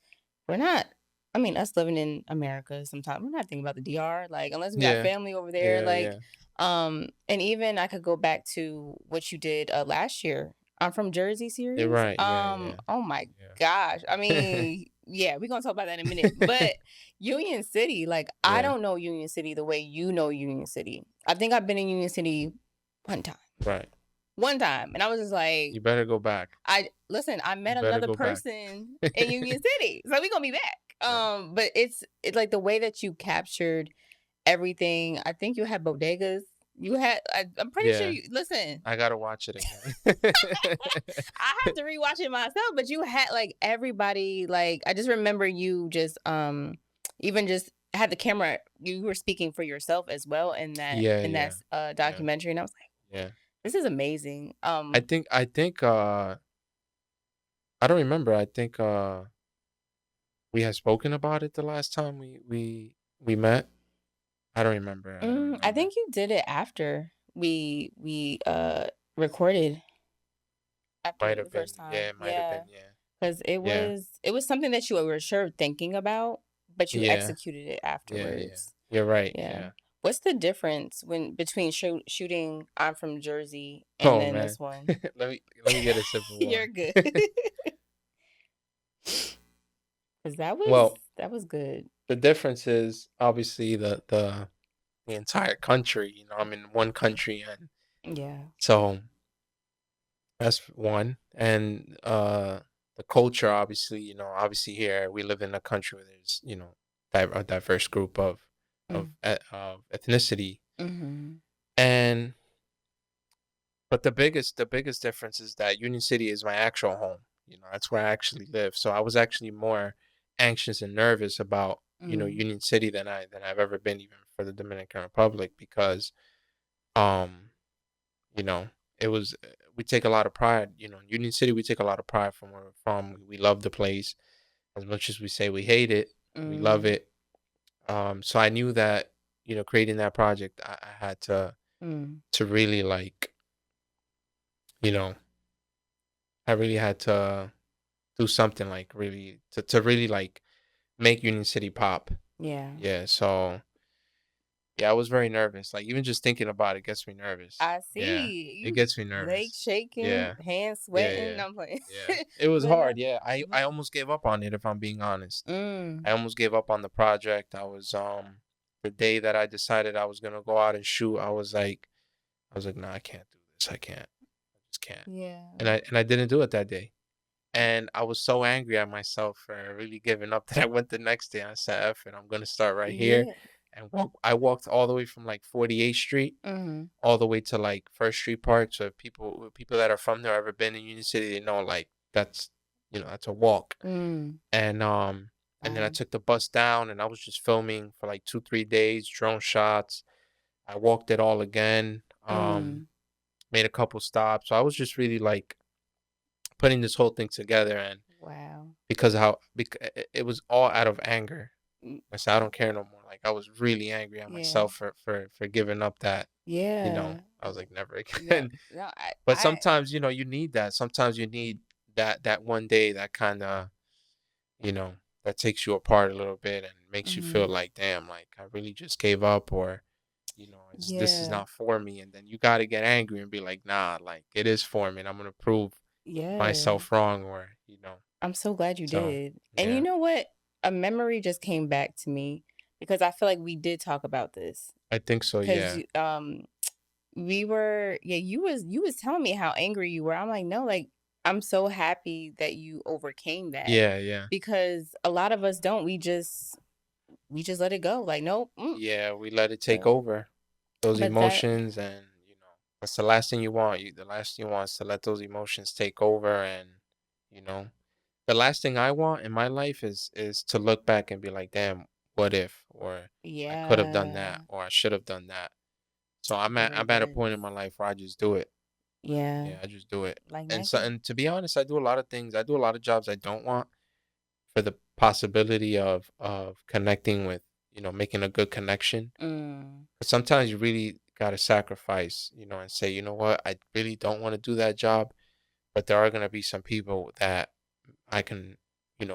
we're not, I mean, us living in America, sometimes we're not thinking about the DR, like, unless we got Yeah. family over there, Yeah. like, Yeah. and even I could go back to what you did last year. I'm from Jersey You're series. right. Yeah. Yeah. Oh my Yeah. gosh. I mean, yeah, we're gonna talk about that in a minute. But Union City, like, I Yeah. don't know Union City the way you know Union City. I think I've been in Union City one time. Right. One time. And I was just like, You better go back. I You met better another go back. person in Union City. So we're gonna be back. Yeah. But it's like the way that you captured everything. I think you had bodegas. I'm pretty sure Yeah. you listen. I gotta watch it again. I have to rewatch it myself, but you had like everybody, like I just remember you just even just had the camera, you were speaking for yourself as well in that Yeah. in Yeah. that Yeah. documentary. And I was like, Yeah. this is amazing. I think I don't remember. I think we had spoken about it the last time we met. I don't remember. I don't I remember. think you did it after we recorded Might after the have been. first Yeah, time. it might have Yeah, been. Yeah. because it Yeah. was it was something that you were sure thinking about, but you Yeah. executed it Yeah. Yeah. afterwards. You're right. Yeah. Yeah. What's the difference between shooting I'm from Jersey and Oh then man. this one? Let me get a sip of You're water. good. Because Well, that was good. the difference is obviously the entire country. I'm in one country, and Yeah. so that's one. And the culture, obviously, obviously here we live in a country where there's a diverse group Mm. of ethnicity, Mm-hmm. and but the biggest difference is that Union City is my actual home. That's where I actually live. So I was actually more anxious and nervous about Mm. Union City than I've ever been, even for the Dominican Republic, because um you know it was we take a lot of pride, in Union City. We take a lot of pride from where we're from. We love the place as much as we say we hate it. We love Mm. it. So I knew that creating that project, I had Mm. to really like you know I really had to do something like really to really like make Union City pop. Yeah. Yeah, so yeah, I was very nervous. Like, even just thinking about it gets me nervous. I Yeah, see it you, gets me leg nervous. shaking, Yeah, hands yeah, sweating. yeah, I'm playing, yeah. It was but no. hard. Yeah, I almost gave up on it, if I'm being honest. Mm. I almost gave up on the project. The day that I decided I was gonna go out and shoot, I was like, no, I can't do this. I can't. I just can't. Yeah. And I didn't do it that day. And I was so angry at myself for really giving up that I went the next day. I said, F it, I'm gonna start right here. Yeah. And I walked all the way from like 48th Street Mhm. all the way to like First Street Park. So if people that are from there ever been in Union City, they know like that's a walk. Mm. And then I Wow. took the bus down, and I was just filming for like 2-3 days, drone shots. I walked it all again. Mm. Made a couple stops. So I was just really like putting this whole thing together, and Wow. because how it was all out of anger. Mm. I said, I don't care no more. Like, I was really angry at Yeah. myself for giving up that. Yeah. I was like, never No, again. no, But I sometimes, you need that. Sometimes you need that one day that kind of, you know, that takes you apart a little bit and makes you feel mhm. like, damn, like I really just gave up, or, this is Yeah. not for me. And then you got to get angry and be like, nah, like it is for me, and I'm going to prove Yeah. myself wrong, or, I'm so glad you so did. And you yeah, know what? A memory just came back to me because I feel like we did talk about this. I think so. Cause Yeah. we were, yeah, you was telling me how angry you were. I'm like, no, like I'm so happy that you overcame that Yeah. Yeah. because a lot of us don't. We just let it go. Like, nope. Yeah. We let it take So, over those but that, emotions, and that's the llast thing you want. The last thing you want is to let those emotions take over, and you know the last thing I want in my life is to look back and be like, damn, what if, or I could have done that, Yeah. or I should have done that. So Really I'm at a does. point in my life where I just do it. Yeah. Yeah, I just do it. Like And nice so, of and to be honest, I do a lot of things. I do a lot of jobs I don't want for the possibility of connecting with, making a good connection. mm, But sometimes you really gotta sacrifice, and say, you know what, I really don't want to do that job, but there are gonna be some people that I can,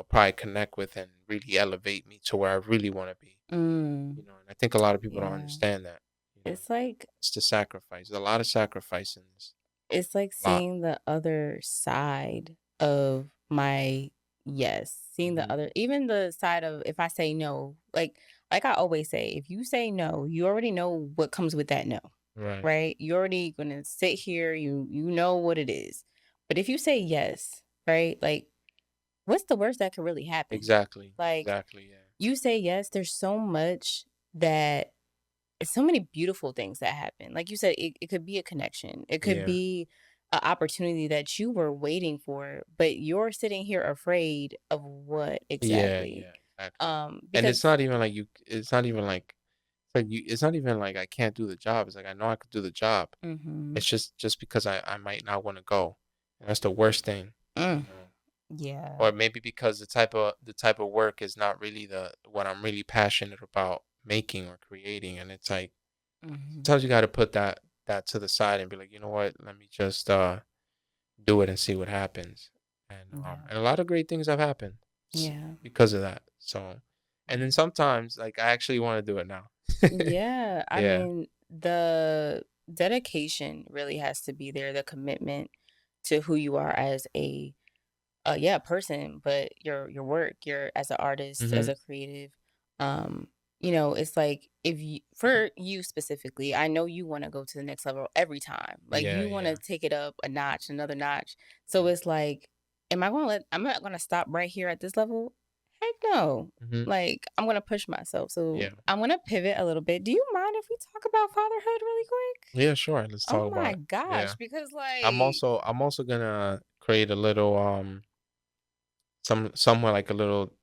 probably connect with and really elevate me to where I really want to be. mm, And I think a lot of people don't yeah. understand that. It's like It's the sacrifice. There's a lot of sacrifice in this. it's like A lot. seeing the other side of my yes, seeing the Hmm. other even the side of if I say no, like I always say, if you say no, you already know what comes with that no, Right. right? You're already gonna sit here, you know what it is. But if you say yes, right? Like what's the worst that could really happen? Exactly. Like Exactly. Yeah. you say yes, there's so much that so many beautiful things that happen. Like you said, it could be a connection. It could Yeah. be an opportunity that you were waiting for, but you're sitting here afraid of what Yeah. exactly? Yeah. Exactly. And it's Because not even like it's not even like it's not even like I can't do the job. It's like I know I could do the job. mm-hmm, It's just because I might not want to go. And that's the worst thing. You mm, know. yeah. Or maybe because the type of work is not really the what I'm really passionate about making or creating. And it's like Mm-hmm, sometimes you gotta put that to the side and be like, you know what, let me just do it and see what happens. yeah. And a lot of great things have happened Yeah. because of that. So and then sometimes like I actually want to do it now. Yeah. I Yeah. mean, the dedication really has to be there, the commitment to who you are as a yeah, person, but your work, your as an artist, as Hmm. a creative, um, you know, it's like if you for you specifically, I know you want to go to the next level every time. Like Yeah, you want to yeah. take it up a notch, another notch. So Yeah. it's like, I'm not gonna stop right here at this level. Heck no. Hmm. Like I'm gonna push myself. So Yeah. I'm gonna pivot a little bit. Do you mind if we talk about fatherhood really quick? Yeah, sure. Let's Oh talk about my it. gosh, Yeah. because I'm also gonna create a little somewhere like a little,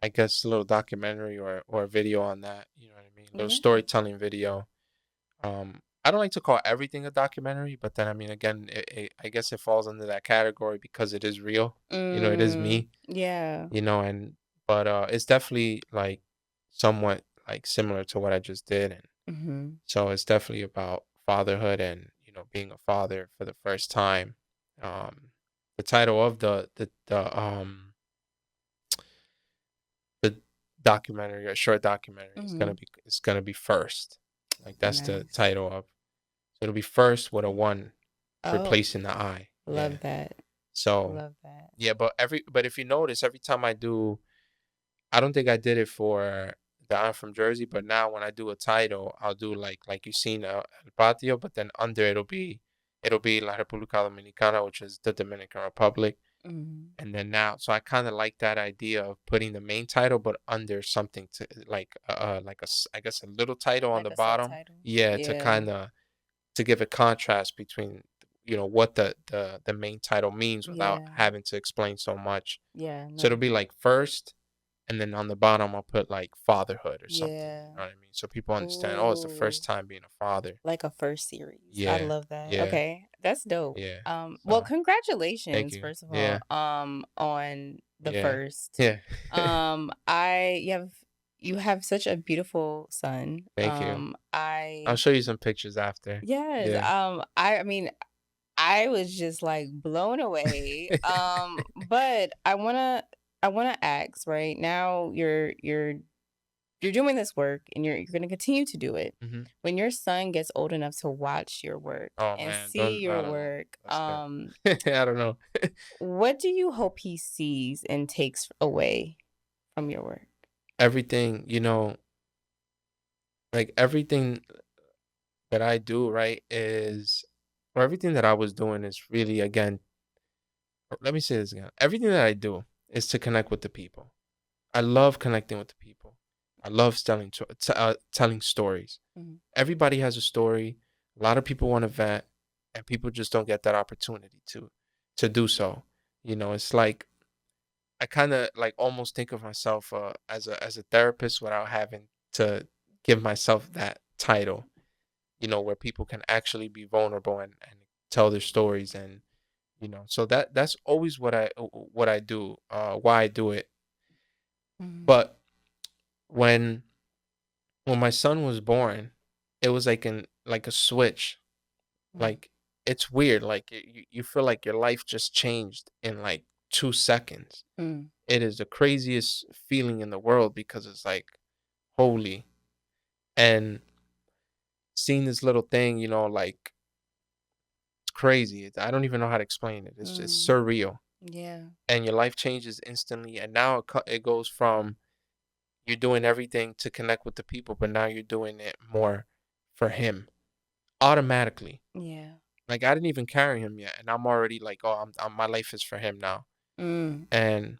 I guess, a little documentary or a video on that. You know what I mean? A little yeah. storytelling video. I don't like to call everything a documentary, but then I mean, again, I guess it falls under that category because it is real. It is me. Yeah. And but it's definitely like somewhat like similar to what I just did, and Mhm. so it's definitely about fatherhood and being a father for the first time. Um, the title of the documentary, a short documentary, Mhm. is gonna be first. Like that's the Nice. title of. So it'll be first with a one Oh, replacing the I. Yeah. love that. So Love that. yeah, but if you notice, every time I don't think I did it for the I'm from Jersey, but now when I do a title, I'll do like you seen El Patio, but then under it'll be La República Dominicana, which is the Dominican Republic. Mhm. And then now, so I kind of like that idea of putting the main title, but under something to like I guess a little title on Like the a bottom. subtitle? Yeah, Yeah. to give a contrast between what the main title means without Yeah. having to explain so much. Yeah, So it'll no. be like first, and then on the bottom I'll put like fatherhood or something. You Yeah. know what I mean? So people understand. Oh, it's the Ooh, first time being a father. like a first series. I Yeah, love that. yeah, Okay, that's dope. yeah. Well, So thank congratulations you. first of all, Yeah, on the yeah, first. yeah. I you have such a beautiful son. Thank you. I'll show you some pictures after. Yes, Yeah. I mean I was just like blown away. But I wanna ask, right? Now you're doing this work and you're gonna continue to do it. Hmm. When your son gets old enough to watch your work Oh and man, see don't your I don't know. work, That's good. I don't know. what do you hope he sees and takes away from your work? Everything, like everything that I do, right, or everything that I was doing is really, again, let me say this again. Everything that I do is to connect with the people. I love connecting with the people. I love telling stories. Mhm. Everybody has a story. A lot of people want to vent, and people just don't get that opportunity to do so. It's like I kind of like almost think of myself as a therapist without having to give myself that title, where people can actually be vulnerable and tell their stories. And so that's always what I do, why I do it. Mhm. But when my son was born, it was like a switch. Mm. Like, it's weird, like you feel like your life just changed in like 2 seconds. Mm. It is the craziest feeling in the world because it's like, holy. And seeing this little thing, like, it's crazy. I don't even know how to explain it. It's just Mm. surreal. Yeah. And your life changes instantly. And now it goes from you're doing everything to connect with the people, but now you're doing it more for him automatically. Yeah. Like, I didn't even carry him yet, and I'm already like, oh, my life is for him now. Mm. And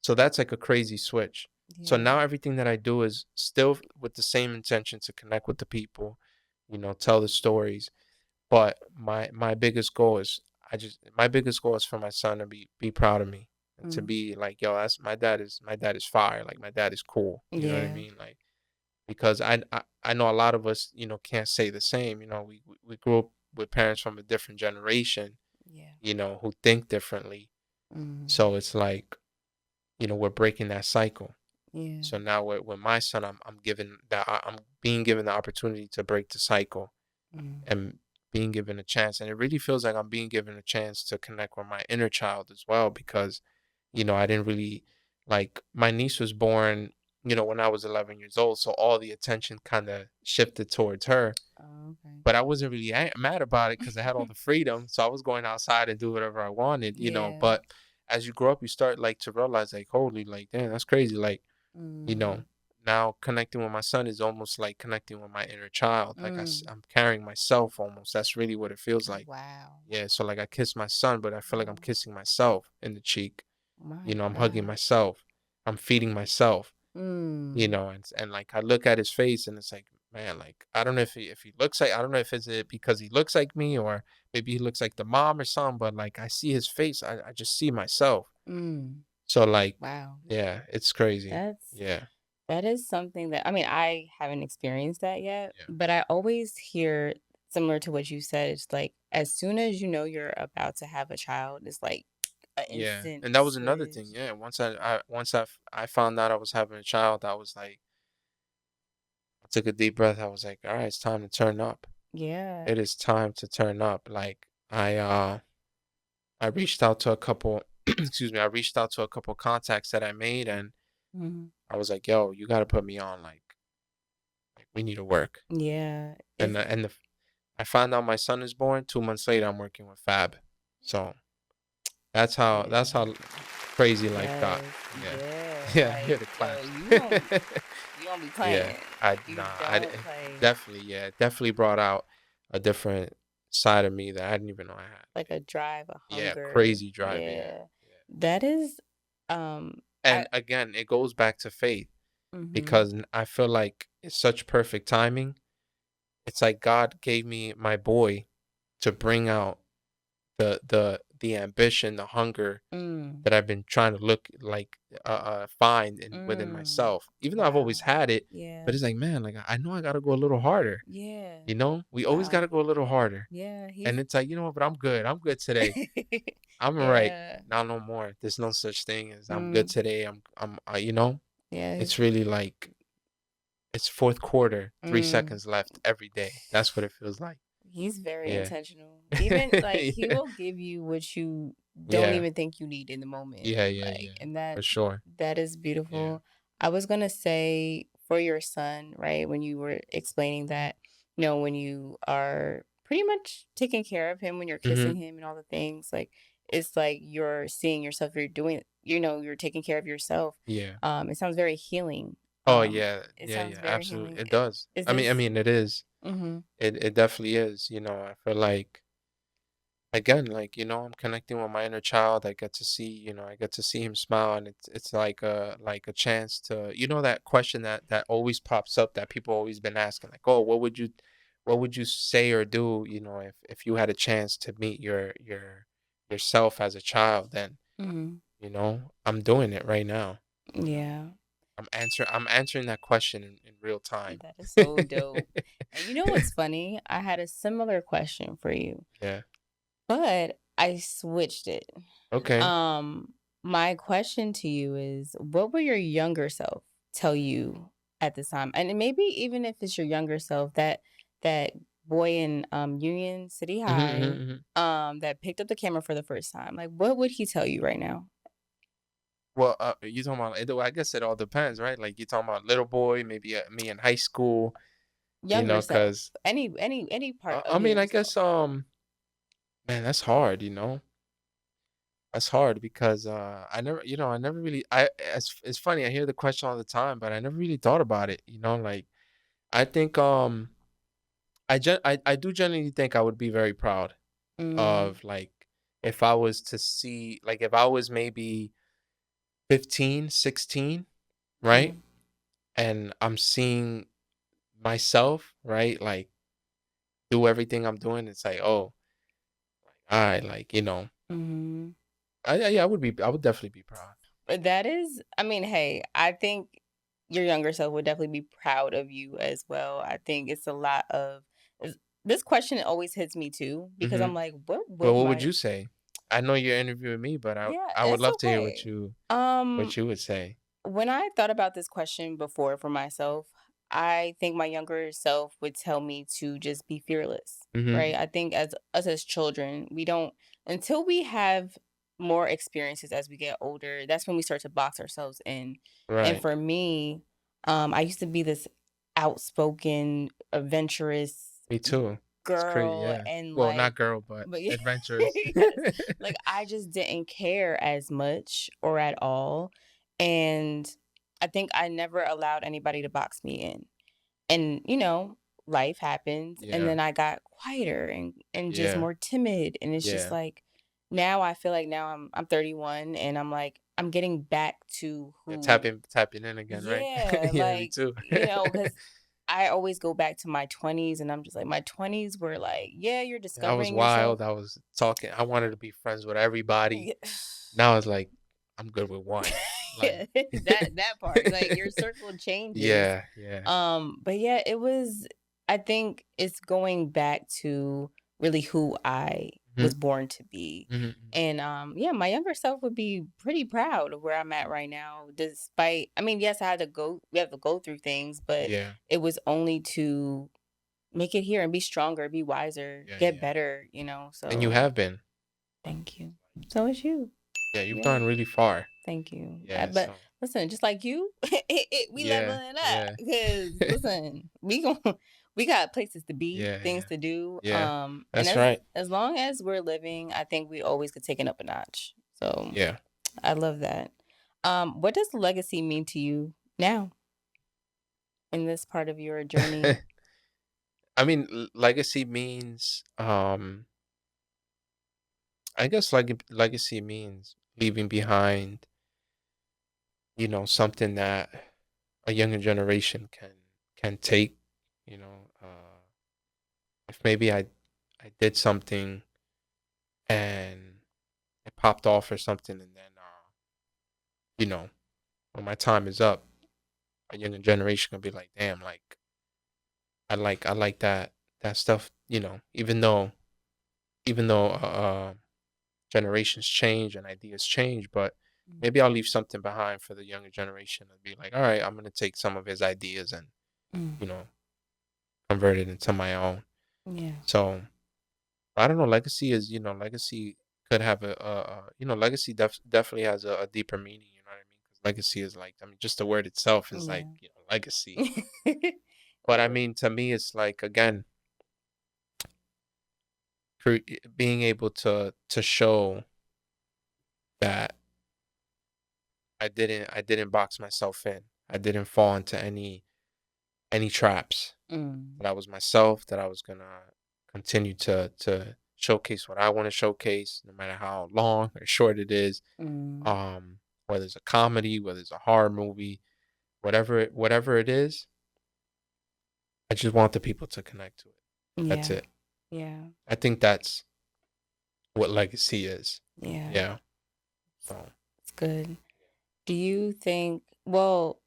so that's like a crazy switch. So Yeah. now everything that I do is still with the same intention to connect with the people, tell the stories. But my biggest goal is my biggest goal is for my son to be proud of me and to Mm. be like, yo, that's my dad is fire. Like, my dad is cool. You know what I Yeah. mean? Like, because I know a lot of us, can't say the same. We grew up with parents from a different generation, Yeah. who think differently. Mm. So it's like, we're breaking that cycle. Yeah. So now with my son, I'm being given the opportunity to break the cycle Mm. and being given a chance. And it really feels like I'm being given a chance to connect with my inner child as well, because, I didn't really like, my niece was born, when I was 11 years old. So all the attention kind of shifted towards her. Oh, okay. But I wasn't really mad about it because I had all the freedom. So I was going outside and do whatever I wanted. Yeah. But as you grow up, you start like to realize, like, holy, like, damn, that's crazy. Like, you know, Mm. now connecting with my son is almost like connecting with my inner child. Like, Mm. I'm carrying myself almost. That's really what it feels like. Wow. Yeah. So like I kiss my son, but I feel like I'm Wow. kissing myself in the cheek. My I'm hugging God. myself. I'm feeding myself. Mm. And like I look at his face and it's like, man, like, I don't know if he looks like, I don't know if it's because he looks like me, or maybe he looks like the mom or something, but like I see his face, I just see myself. Mm. So like, Wow. yeah, it's crazy. That's Yeah. that is something that, I mean, I haven't experienced that yet, Yeah. but I always hear similar to what you said. It's like as soon as you know you're about to have a child, it's like an Yeah. instant And that was another switch. thing. Yeah. Once I found out I was having a child, I was like, I took a deep breath. I was like, all right, it's time to turn up. Yeah. It is time to turn up. Like, I reached out to a couple excuse me, I reached out to a couple contacts that I made, and Mhm. I was like, yo, you gotta put me on, like we need to work. Yeah. And It's I found out my son is born. 2 months later, I'm working with Fab. So that's how yeah. crazy life got. Yes. Yeah. Yeah. Yeah, hear Like, the yo, claps. you don't be Yeah. playing. I You nah, don't play. definitely, yeah, definitely brought out a different side of me that I didn't even know I had. Like a drive, a Yeah, hunger. crazy drive, yeah. Yeah. Yeah. That is I And again, it goes back to faith, mhm. because I feel like it's such perfect timing. It's like God gave me my boy to bring out the ambition, the hunger Mm. that I've been trying to find within Mm. myself. Even though I've always Wow. had it, but Yeah. it's like, man, like, I know I gotta go a little harder. Yeah. We always gotta Wow. go a little harder. Yeah, And he's it's like, you know what, but I'm good. I'm good today. I'm all right. Yeah. Now no more. There's no such thing as I'm good Mm. today. I'm. Yeah, It's he's really like it's fourth quarter, three mm. seconds left every day. That's what it feels like. He's very Yeah. intentional. Even like he Yeah. will give you what you don't Yeah. even think you need in the moment. Yeah. Yeah. Like, Yeah. and For sure. that is Yeah. beautiful. I was gonna say for your son, right, when you were explaining that, when you are pretty much taking care of him, when you're Hmm. kissing him and all the things, like it's like you're seeing yourself, you're doing, you're taking care of yourself. Yeah. It sounds very healing. Oh yeah. It Yeah. sounds Yeah. very Absolutely. healing. It does. Is I this mean, it is. mm-hmm. It definitely is. I feel like, again, like, I'm connecting with my inner child. I get to see him smile, and it's like a chance to, that question that always pops up, that people always been asking, like, oh, what would you say or do, if you had a chance to meet yourself as a child then. Mm-hmm. I'm doing it right now. Yeah. I'm answering that question in real time. That is so dope. And you know what's funny? I had a similar question for you, Yeah. but I switched it. Okay. Um, my question to you is, what will your younger self tell you at this time? And maybe even if it's your younger self, that boy in Union City Mhm, High, mhm, mhm. that picked up the camera for the first time, like what would he tell you right now? Well, you talking about I guess it all depends, right? Like you talking about little boy, maybe me in high school, Younger self. because Any part I of your mean, I younger self. guess man, that's hard, That's hard because I never really it's funny, I hear the question all the time, but I never really thought about it, like I think I do genuinely think I would be very proud Mm, of, like, if I was to see, like, if I was maybe 15, 16, right? mm, And I'm seeing myself, right? Like, do everything I'm doing. It's like, oh, all right, like, mhm. yeah, I would definitely be proud. But that is, I mean, hey, I think your younger self would definitely be proud of you as well. I think it's a lot of this question always hits me too because Hmm. I'm like, what Well, would what would my you say? I know you're interviewing me, but yeah, I would it's love to hear okay. Um, what you would say. when I thought about this question before for myself, I think my younger self would tell me to just be fearless, right? Hmm. I think as us as children, we don't until we have more experiences as we get older, that's when we start to box ourselves in. And Right. for me, I used to be this outspoken, adventurous Me too. It's crazy. girl Yeah. and Well, like not girl, but but yeah, adventurous. yes, like I just didn't care as much or at all. And I think I never allowed anybody to box me in. And, life happens and Yeah. then I got quieter and just Yeah. more timid. And it's just Yeah. like now I feel like now I'm 31 and I'm like I'm getting back to Yeah. who Tapping in again, right? yeah, Yeah, me like, too. because I always go back to my 20s and I'm just like, my 20s were like, yeah, you're I was discovering yourself. wild. I was talking. I wanted to be friends with everybody. Yeah. Now it's like I'm good with one. Like, Yeah, that part. Like your circle changes. yeah, yeah. But yeah, it was I think it's going back to really who I was Hmm. born to be. Hmm. And yeah, my younger self would be pretty proud of where I'm at right now. Despite I mean, yes, we have to go through things, but Yeah, it was only to make it here and be stronger, be wiser, yeah, get yeah. better. And you So have been. thank you. So is you. Yeah, you've Yeah. gone really far. Thank you. Yeah. But So. listen, just like you, we Yeah, leveling up yeah, because listen, we got places to be, yeah, things yeah, to do. yeah. And That's right. as long as we're living, I think we always could take it up a notch. So Yeah. I love that. What does legacy mean to you now in this part of your journey? I mean, legacy means, I guess legacy means leaving behind, something that a younger generation can take, if maybe I did something and it popped off or something, and then you know, when my time is up, a younger generation can be like, damn, like I like that stuff, even though generations change and ideas change, but maybe I'll leave something behind for the younger generation and be like, all right, I'm gonna take some of his ideas and Mm, you know convert it into my own. yeah. So I don't know. Legacy could have legacy definitely has a deeper meaning. You know what I mean? Because legacy is like, I mean, just the word itself is like, Yeah. legacy. But I mean, to me, it's like, again, being able to show that I didn't box myself in. I didn't fall into any traps. Mm, That I was myself. That I was gonna continue to showcase what I want to showcase, no matter how long or short it is. mm, um Whether it's a comedy, whether it's a horror movie, whatever it is, I just want the people to connect to it. That's yeah. it. Yeah. I think that's what legacy is. Yeah. Yeah. So good. Do you think, well,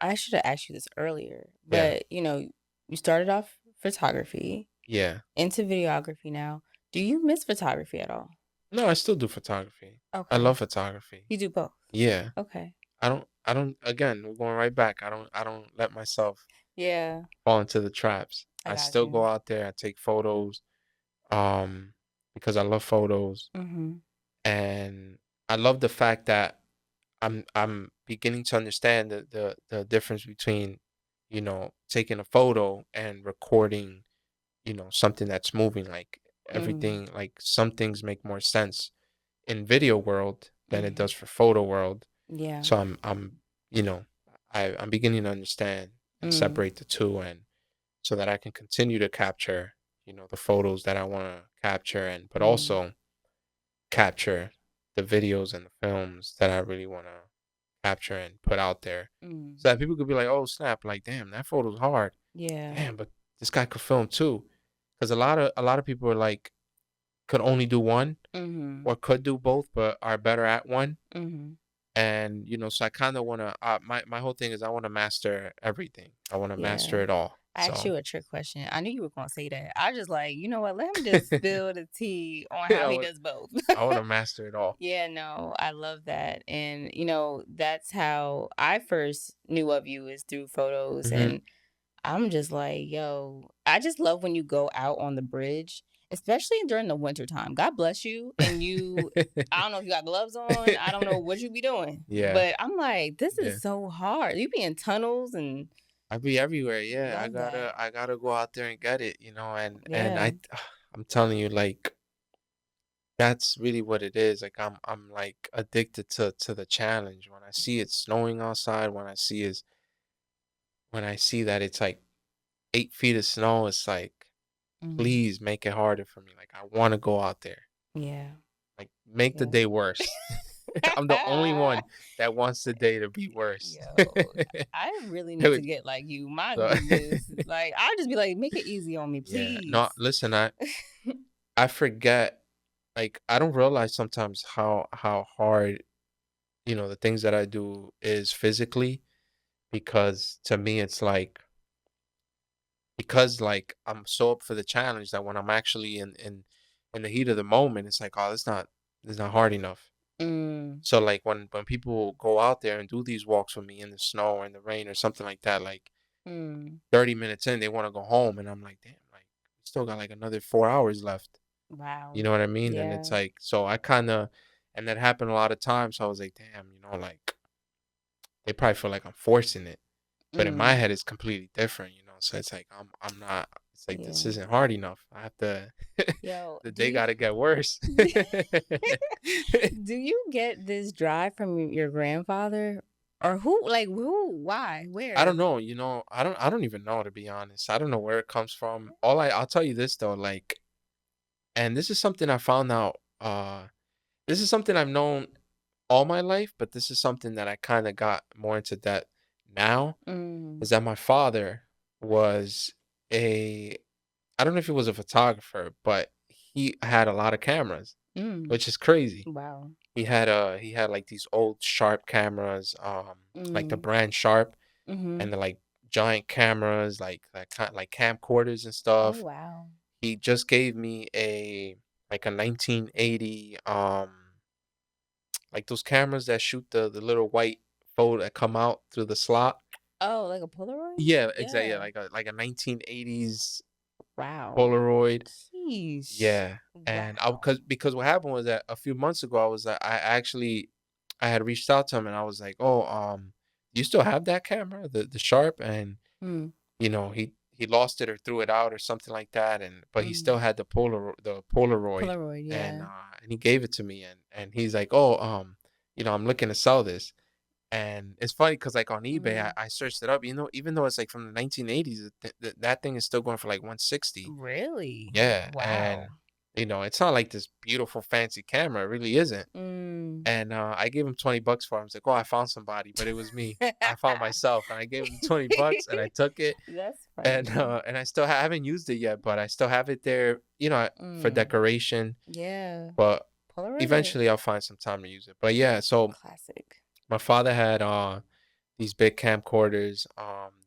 I should have asked you this earlier, Yeah. but you started off photography Yeah. into videography now. Do you miss photography at all? No, I still do photography. I Okay. love photography. You do both. Yeah. Okay. I don't again, we're going right back. I don't let myself Yeah, fall into the traps. I I got still go you. out there, I take photos, um, because I love photos, Mhm. and I love the fact that I'm beginning to understand the difference between, taking a photo and recording, something that's moving, like Mm. everything, like some things make more sense in video world than it Mhm. does for photo world. Yeah. So I'm you know I'm beginning to understand and Mm. separate the two, and so that I can continue to capture, the photos that I want to capture, and but Mm. also capture the videos and the films that I really want to capture and put out there, Mm. so that people could be like, oh snap, like damn, that photo's hard. Yeah. Damn, but this guy could film too. Because a lot of people are like, could only do one Mhm. or could do both, but are better at one. Mhm. And so I kind of want to, my whole thing is I want to master everything. I want to Yeah. master it all. I asked So you a trick question. I knew you were gonna say that. I just like, you know what? Let him just spill the tea on how I he want, does both. I want to master it all. Yeah, no, I love that. And that's how I first knew of you, is through photos. Hmm. And I'm just like, yo, I just love when you go out on the bridge, especially during the winter time. God bless you. And I don't know if you got gloves on. I don't know what you be doing. Yeah, But I'm like, this yeah. is so hard. You be in tunnels and I be everywhere. Yeah, I love that. gotta, I gotta go out there and get it. And Yeah. I'm telling you, like that's really what it is. Like I'm like addicted to the challenge. When I see it snowing outside, when I see that it's like 8 feet of snow, it's like, Mm, please make it harder for me. Like I want to go out there. yeah. Like make the Yeah. day worse. I'm the only one that wants the day to be worse. Yo, I really need to Dude, get like you. My so goodness. Like, I'll just be like, make it easy on me, yeah. No, please. listen, I forget, like I don't realize sometimes how hard, the things that I do is physically, because to me it's like, because like I'm so up for the challenge that when I'm actually in the heat of the moment, it's like, oh, it's not hard enough. Mm, So like when people go out there and do these walks with me in the snow or in the rain or something like that, like mm, 30 minutes in, they want to go home, and I'm like, damn, like we still got like another 4 hours left. You wow. know what I mean? And it's Yeah. like, so I kind of, and that happened a lot of times. So I was like, damn, like they probably feel like I'm forcing it, but in my Mm, head it's completely different. So it's like I'm not. It's like this yeah. isn't hard enough. I have to. Yo, The day got to get worse. do you get this drive from your grandfather? Or who, like, who, why, I don't where? know. I don't even know, to be honest. I don't know where it comes from. I'll tell you this though, like, and this is something I found out. This is something I've known all my life, but this is something that I kind of got more into that now. Mm, Is that my father was a, I don't know if he was a photographer, but he had a lot of cameras, mm, which is crazy. wow. He had like these old Sharp cameras, like the Mm, brand Sharp, mm-hmm. and the like giant cameras, like kind like camcorders and Oh, stuff. wow. He just gave me a 1980, like those cameras that shoot the little white photo that come out through the slot. Oh, like a Polaroid? Yeah, exactly. Yeah, Yeah. like a 1980s Wow. Polaroid. Sheesh. Yeah, and I Wow. because what happened was that a few months ago I was like, I had reached out to him and I was like, oh, you still have that camera, the Sharp? And Mm, he lost it or threw it out or something like that, and but he mm. still had the Polaroid, Polaroid, and yeah. and he gave it to me, and he's like, oh, I'm looking to sell this. And it's funny because like on eBay, I, Mm. I searched it up. Even though it's like from the 1980s, that thing is still going for like 160. Really? Yeah, and Wow. it's not like this beautiful fancy camera. It really isn't. Mm. And I gave him $20 for it. I was like, oh, I found somebody, but it was me. I found myself, and I gave him $20, and I took it, That's and funny. I haven't used it yet, but I still have it there, for Mm. decoration. Yeah. But Polaroid, eventually I'll find some time to use it. But yeah, so classic. my father had these big camcorders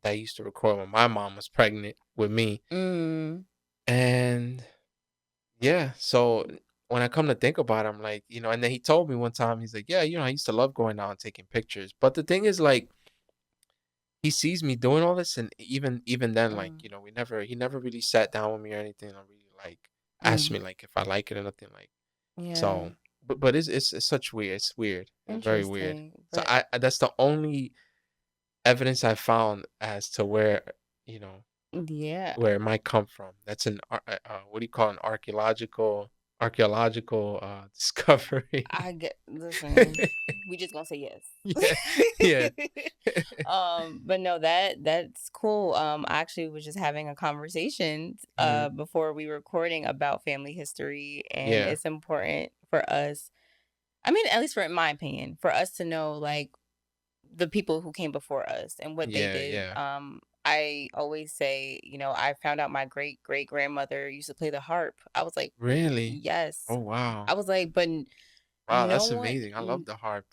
that he used to record when my mom was pregnant with me. Mm, And yeah, so when I come to think about it, I'm like, and then he told me one time, he's like, yeah, I used to love going out and taking pictures. But the thing is, like, he sees me doing all this, and even then, like, mm, he never really sat down with me or anything, or really like asked mm. me like if I like it or nothing like. Yeah, So, but it's such weird. It's weird. It's very weird. interesting. So But that's the only evidence I found as to where, you know, yeah, where it might come from. That's what do you call an archaeological discovery. I get, listen, we just gonna say Yeah, yeah. yes. But no, that's cool. I actually was just having a conversation Mhm. before we were recording about family history, and Yeah, it's important for us. I mean, at least for in my opinion, for us to know like the people who came before us and what they yeah, did. yeah. I always say, I found out my great great grandmother used to play the harp. I was like, Really? yes. Oh wow. I was like, but Wow, no that's one. amazing. I love the harp.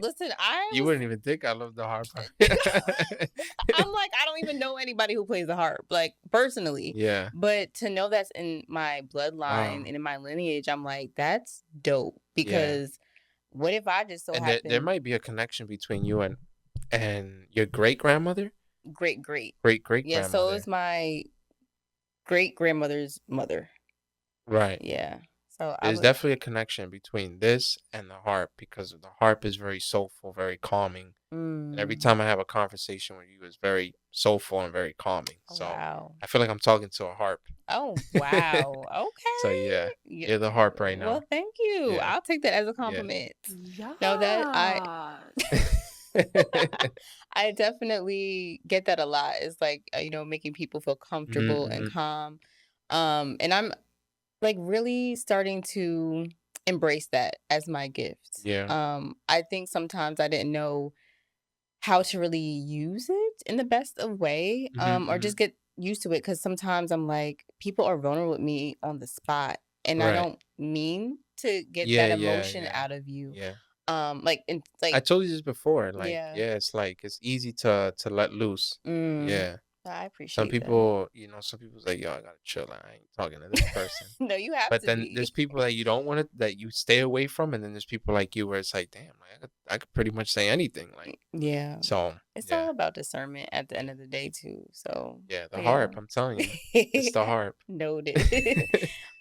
Listen, I You was. wouldn't even think I love the harp. I'm like, I don't even know anybody who plays the harp, like personally. Yeah. But to know that's in my bloodline Wow. and in my lineage, I'm like, that's dope. Yeah. Because what if I just so And there happen might be a connection between you and your great grandmother, great great. great great Yeah, so it's grandmother. my great grandmother's mother. Right. Yeah. So I There's was definitely a connection between this and the harp because the harp is very soulful, very calming. And every mm, time I have a conversation with you, it's very soulful and very calming. So wow. I feel like I'm talking to a harp. Oh, wow. So yeah, Okay. Yeah. you're the harp right Well, now. thank you. Yeah, I'll take that as a yeah. compliment. No, that I Yes. I definitely get that a lot. It's like, making people feel Mhm, comfortable and mhm. calm. And I'm like really starting to embrace that as my gift. Yeah. I think sometimes I didn't know how to really use it in the best of way, Mhm, or just mhm. get used to it. Because sometimes I'm like, people are vulnerable with me on the spot, and I Right. don't mean to get Yeah, that yeah, emotion yeah, out of you. yeah. Like, and I like, told you this before, like, yeah. yeah, it's like it's easy to let loose. Mm, Yeah. I Some appreciate that. people, some people's like, yo, I gotta chill. I ain't talking to this person. No, you have But to then there's be. people that you don't want to, that you stay away from, and then there's people like you where it's like, damn, like, I could pretty much say anything. Like, Yeah. so It's yeah, all about discernment at the end of the day too. So, yeah, the but harp. yeah. I'm telling you, it's the harp. Noted.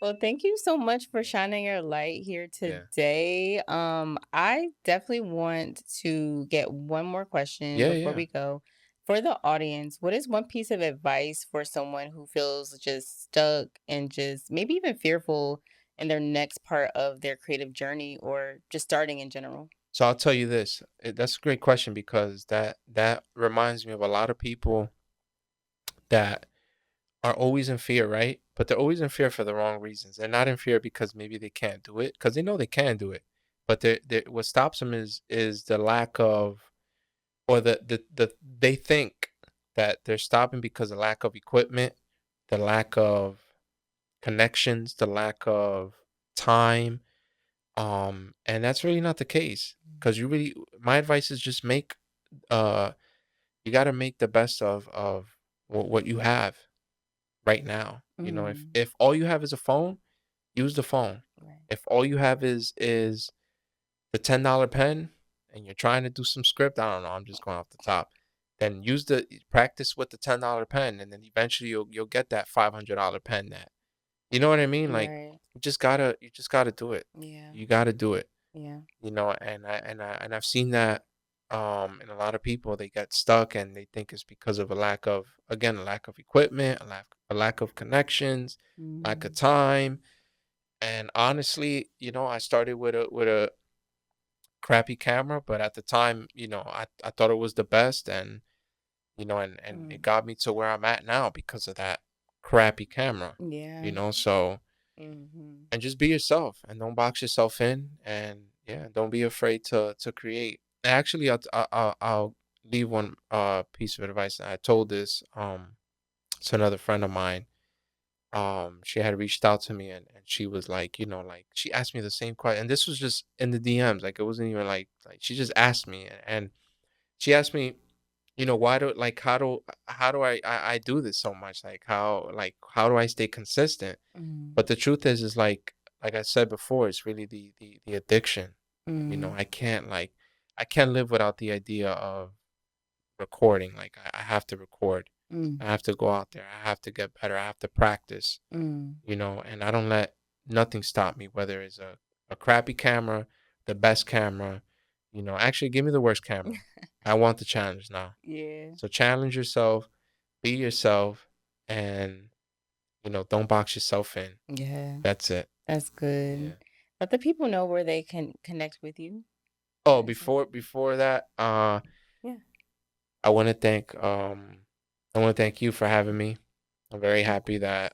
Well, thank you so much for Yeah, shining your light here yeah, today. I definitely want to get one more question yeah, before yeah. we go. For the audience, what is one piece of advice for someone who feels just stuck and just maybe even fearful in their next part of their creative journey or just starting in general? So I'll tell you this. That's a great question because that reminds me of a lot of people that are always in fear, right? But they're always in fear for the wrong reasons. They're not in fear because maybe they can't do it, because they know they can do it. But what stops them is the lack of, or they think that they're stopping because of lack of equipment, the lack of connections, the lack of time. And that's really not the case. Because my advice is just uh you got to make the best of what you have right now. If Mm, all you have is a phone, use the phone. right. If all you have is the $10 pen and you're trying to do some script, I don't know, I'm just going off the top. Then practice with the $10 pen, and then eventually you'll get that $500 pen that. You know what I mean? Like, Right. you just gotta do it. Yeah. You gotta do it. Yeah. And I've seen that in a lot of people. They get stuck and they think it's because of a lack of equipment, a lack of connections, lack of Mm, time. And honestly, I started with a crappy camera, but at the time, I thought it was the best, and and it mm, got me to where I'm at now because of that crappy camera. yeah. So, Hmm. and just be yourself and don't box yourself in, and yeah, don't be afraid to create. Actually, I'll leave one piece of advice. I told this to another friend of mine. she had reached out to me, and she was like, you know, like she asked me the same question, and this was just in the DMs, like it wasn't even like she just asked me, and she asked me, you know, why do like how do I do this so much, like how do I stay consistent? Mm, But the truth is like I said before, it's really the addiction. You know, mm, I can't live without the idea of recording. Like I have to record. mm, I have to go out there. I have to get better. I have to practice, mm. you know, and I don't let nothing stop me, whether it's a crappy camera, the best camera, you know, actually give me the worst camera. I want the challenge now. Yeah. So challenge yourself, be yourself, and you know, don't box yourself in. Yeah. That's it. That's good. Yeah. Let the people know where they can connect with you. Oh, That's it. before that, Yeah. I want to thank I want to thank you for having me. I'm very happy that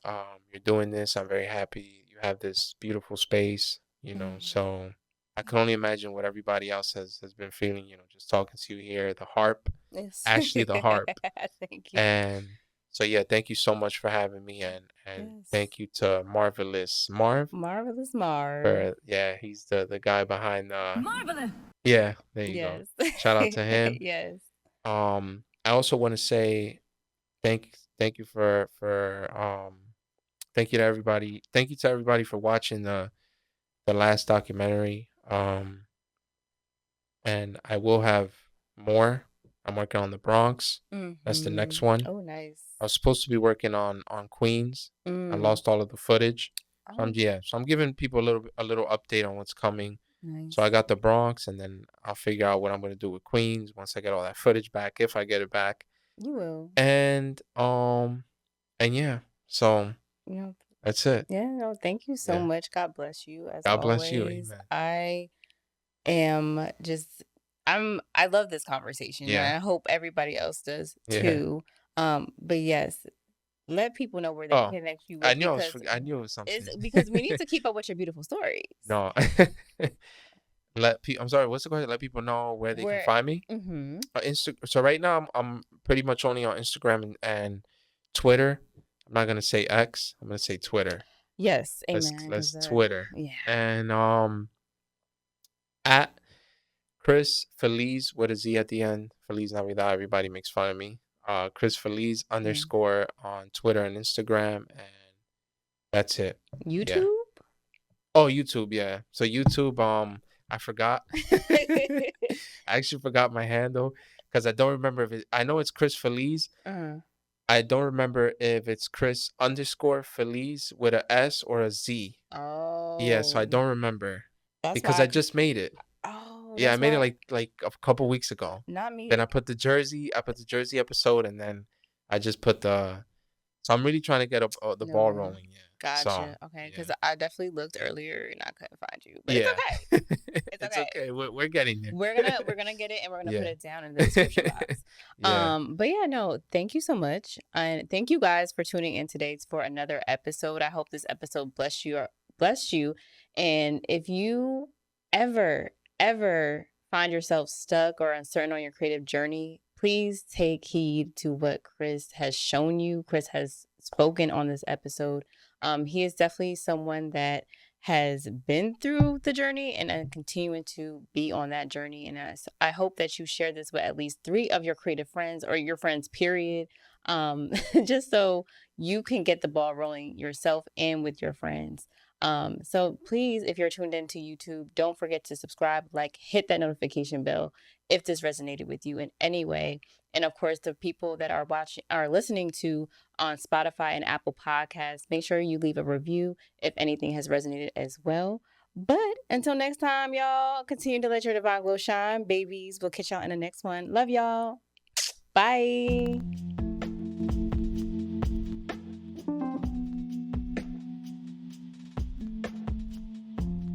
you're doing this. I'm very happy you have this beautiful space, you know. Mm. So I can only imagine what everybody else has been feeling, you know, just talking to you here, the harp, Yes. actually the harp. Thank you. And so yeah, thank you so much for having me, and Yes. thank you to Marvelous Marv Marvelous Marv. for yeah, he's the guy behind yeah, there you go. Yes. Shout out to him. Yes. I also want to say thank you for thank you to everybody. Thank you to everybody for watching the last documentary. And I will have more. I'm working on the Bronx. That's the next Mm-hmm. one. Oh, nice. I was supposed to be working on Queens. I Mm. lost all of the footage. So Oh, I'm giving people a little update on what's coming. So nice. I got the Bronx, and then I'll figure out what I'm gonna do with Queens once I get all that footage back, if I get it back. You will. And yeah, so You know, that's it. yeah, no, thank you so Yeah. much. God bless you as God bless you. always. Amen. I am just I love this conversation and Yeah. I hope everybody else does Yeah. too. But yes, let people know where they can Oh, connect you with because I knew it was it's something. because we need to keep up with your beautiful stories. No. I'm sorry, what's the question? Let people know where they can Where find me? mm-hmm. So right now I'm pretty much only on Instagram and Twitter. I'm not gonna say X. I'm gonna say Twitter. Yes, amen. Let's Because Twitter. yeah. And at Chris Feliz with a Z at the end. Feliz Navidad. Everybody makes fun of me. Chris Feliz Yeah. _, on Twitter and Instagram, and that's it. Yeah. YouTube? Oh, YouTube. Yeah. So YouTube. I forgot. I actually forgot my handle because I don't remember if it. I know it's Chris Feliz. uh I don't remember if it's Chris _Feliz with a S or a Z. Yeah. So I Oh, don't remember that's because why I just made it. oh, Yeah, I that's made it why like a couple weeks ago. not Then me. I put the Jersey episode, and then I just put the. So I'm really trying to get up the ball No. rolling. Yeah. So Gotcha. Okay, yeah, because I definitely looked earlier and I couldn't find you, but it's yeah. okay. It's It's okay. okay. We're getting there. We're gonna get it and we're gonna put Yeah. it down in the description box. Yeah. But yeah, no, thank you so much. And thank you guys for tuning in today for another episode. I hope this episode blessed you. And if you ever, ever find yourself stuck or uncertain on your creative journey, please take heed to what Chris has shown you. Chris has spoken on this episode. He is definitely someone that has been through the journey and continuing to be on that journey. And I hope that you share this with at least 3 of your creative friends or your friends, period. Just so you can get the ball rolling yourself and with your friends. So please, if you're tuned into YouTube, don't forget to subscribe, like, hit that notification bell if this resonated with you in any way. And of course, the people that are listening to on Spotify and Apple Podcasts, make sure you leave a review if anything has resonated as well. But until next time, y'all, continue to let your divine glow shine. Babies, we'll catch y'all in the next one. Love y'all. Bye.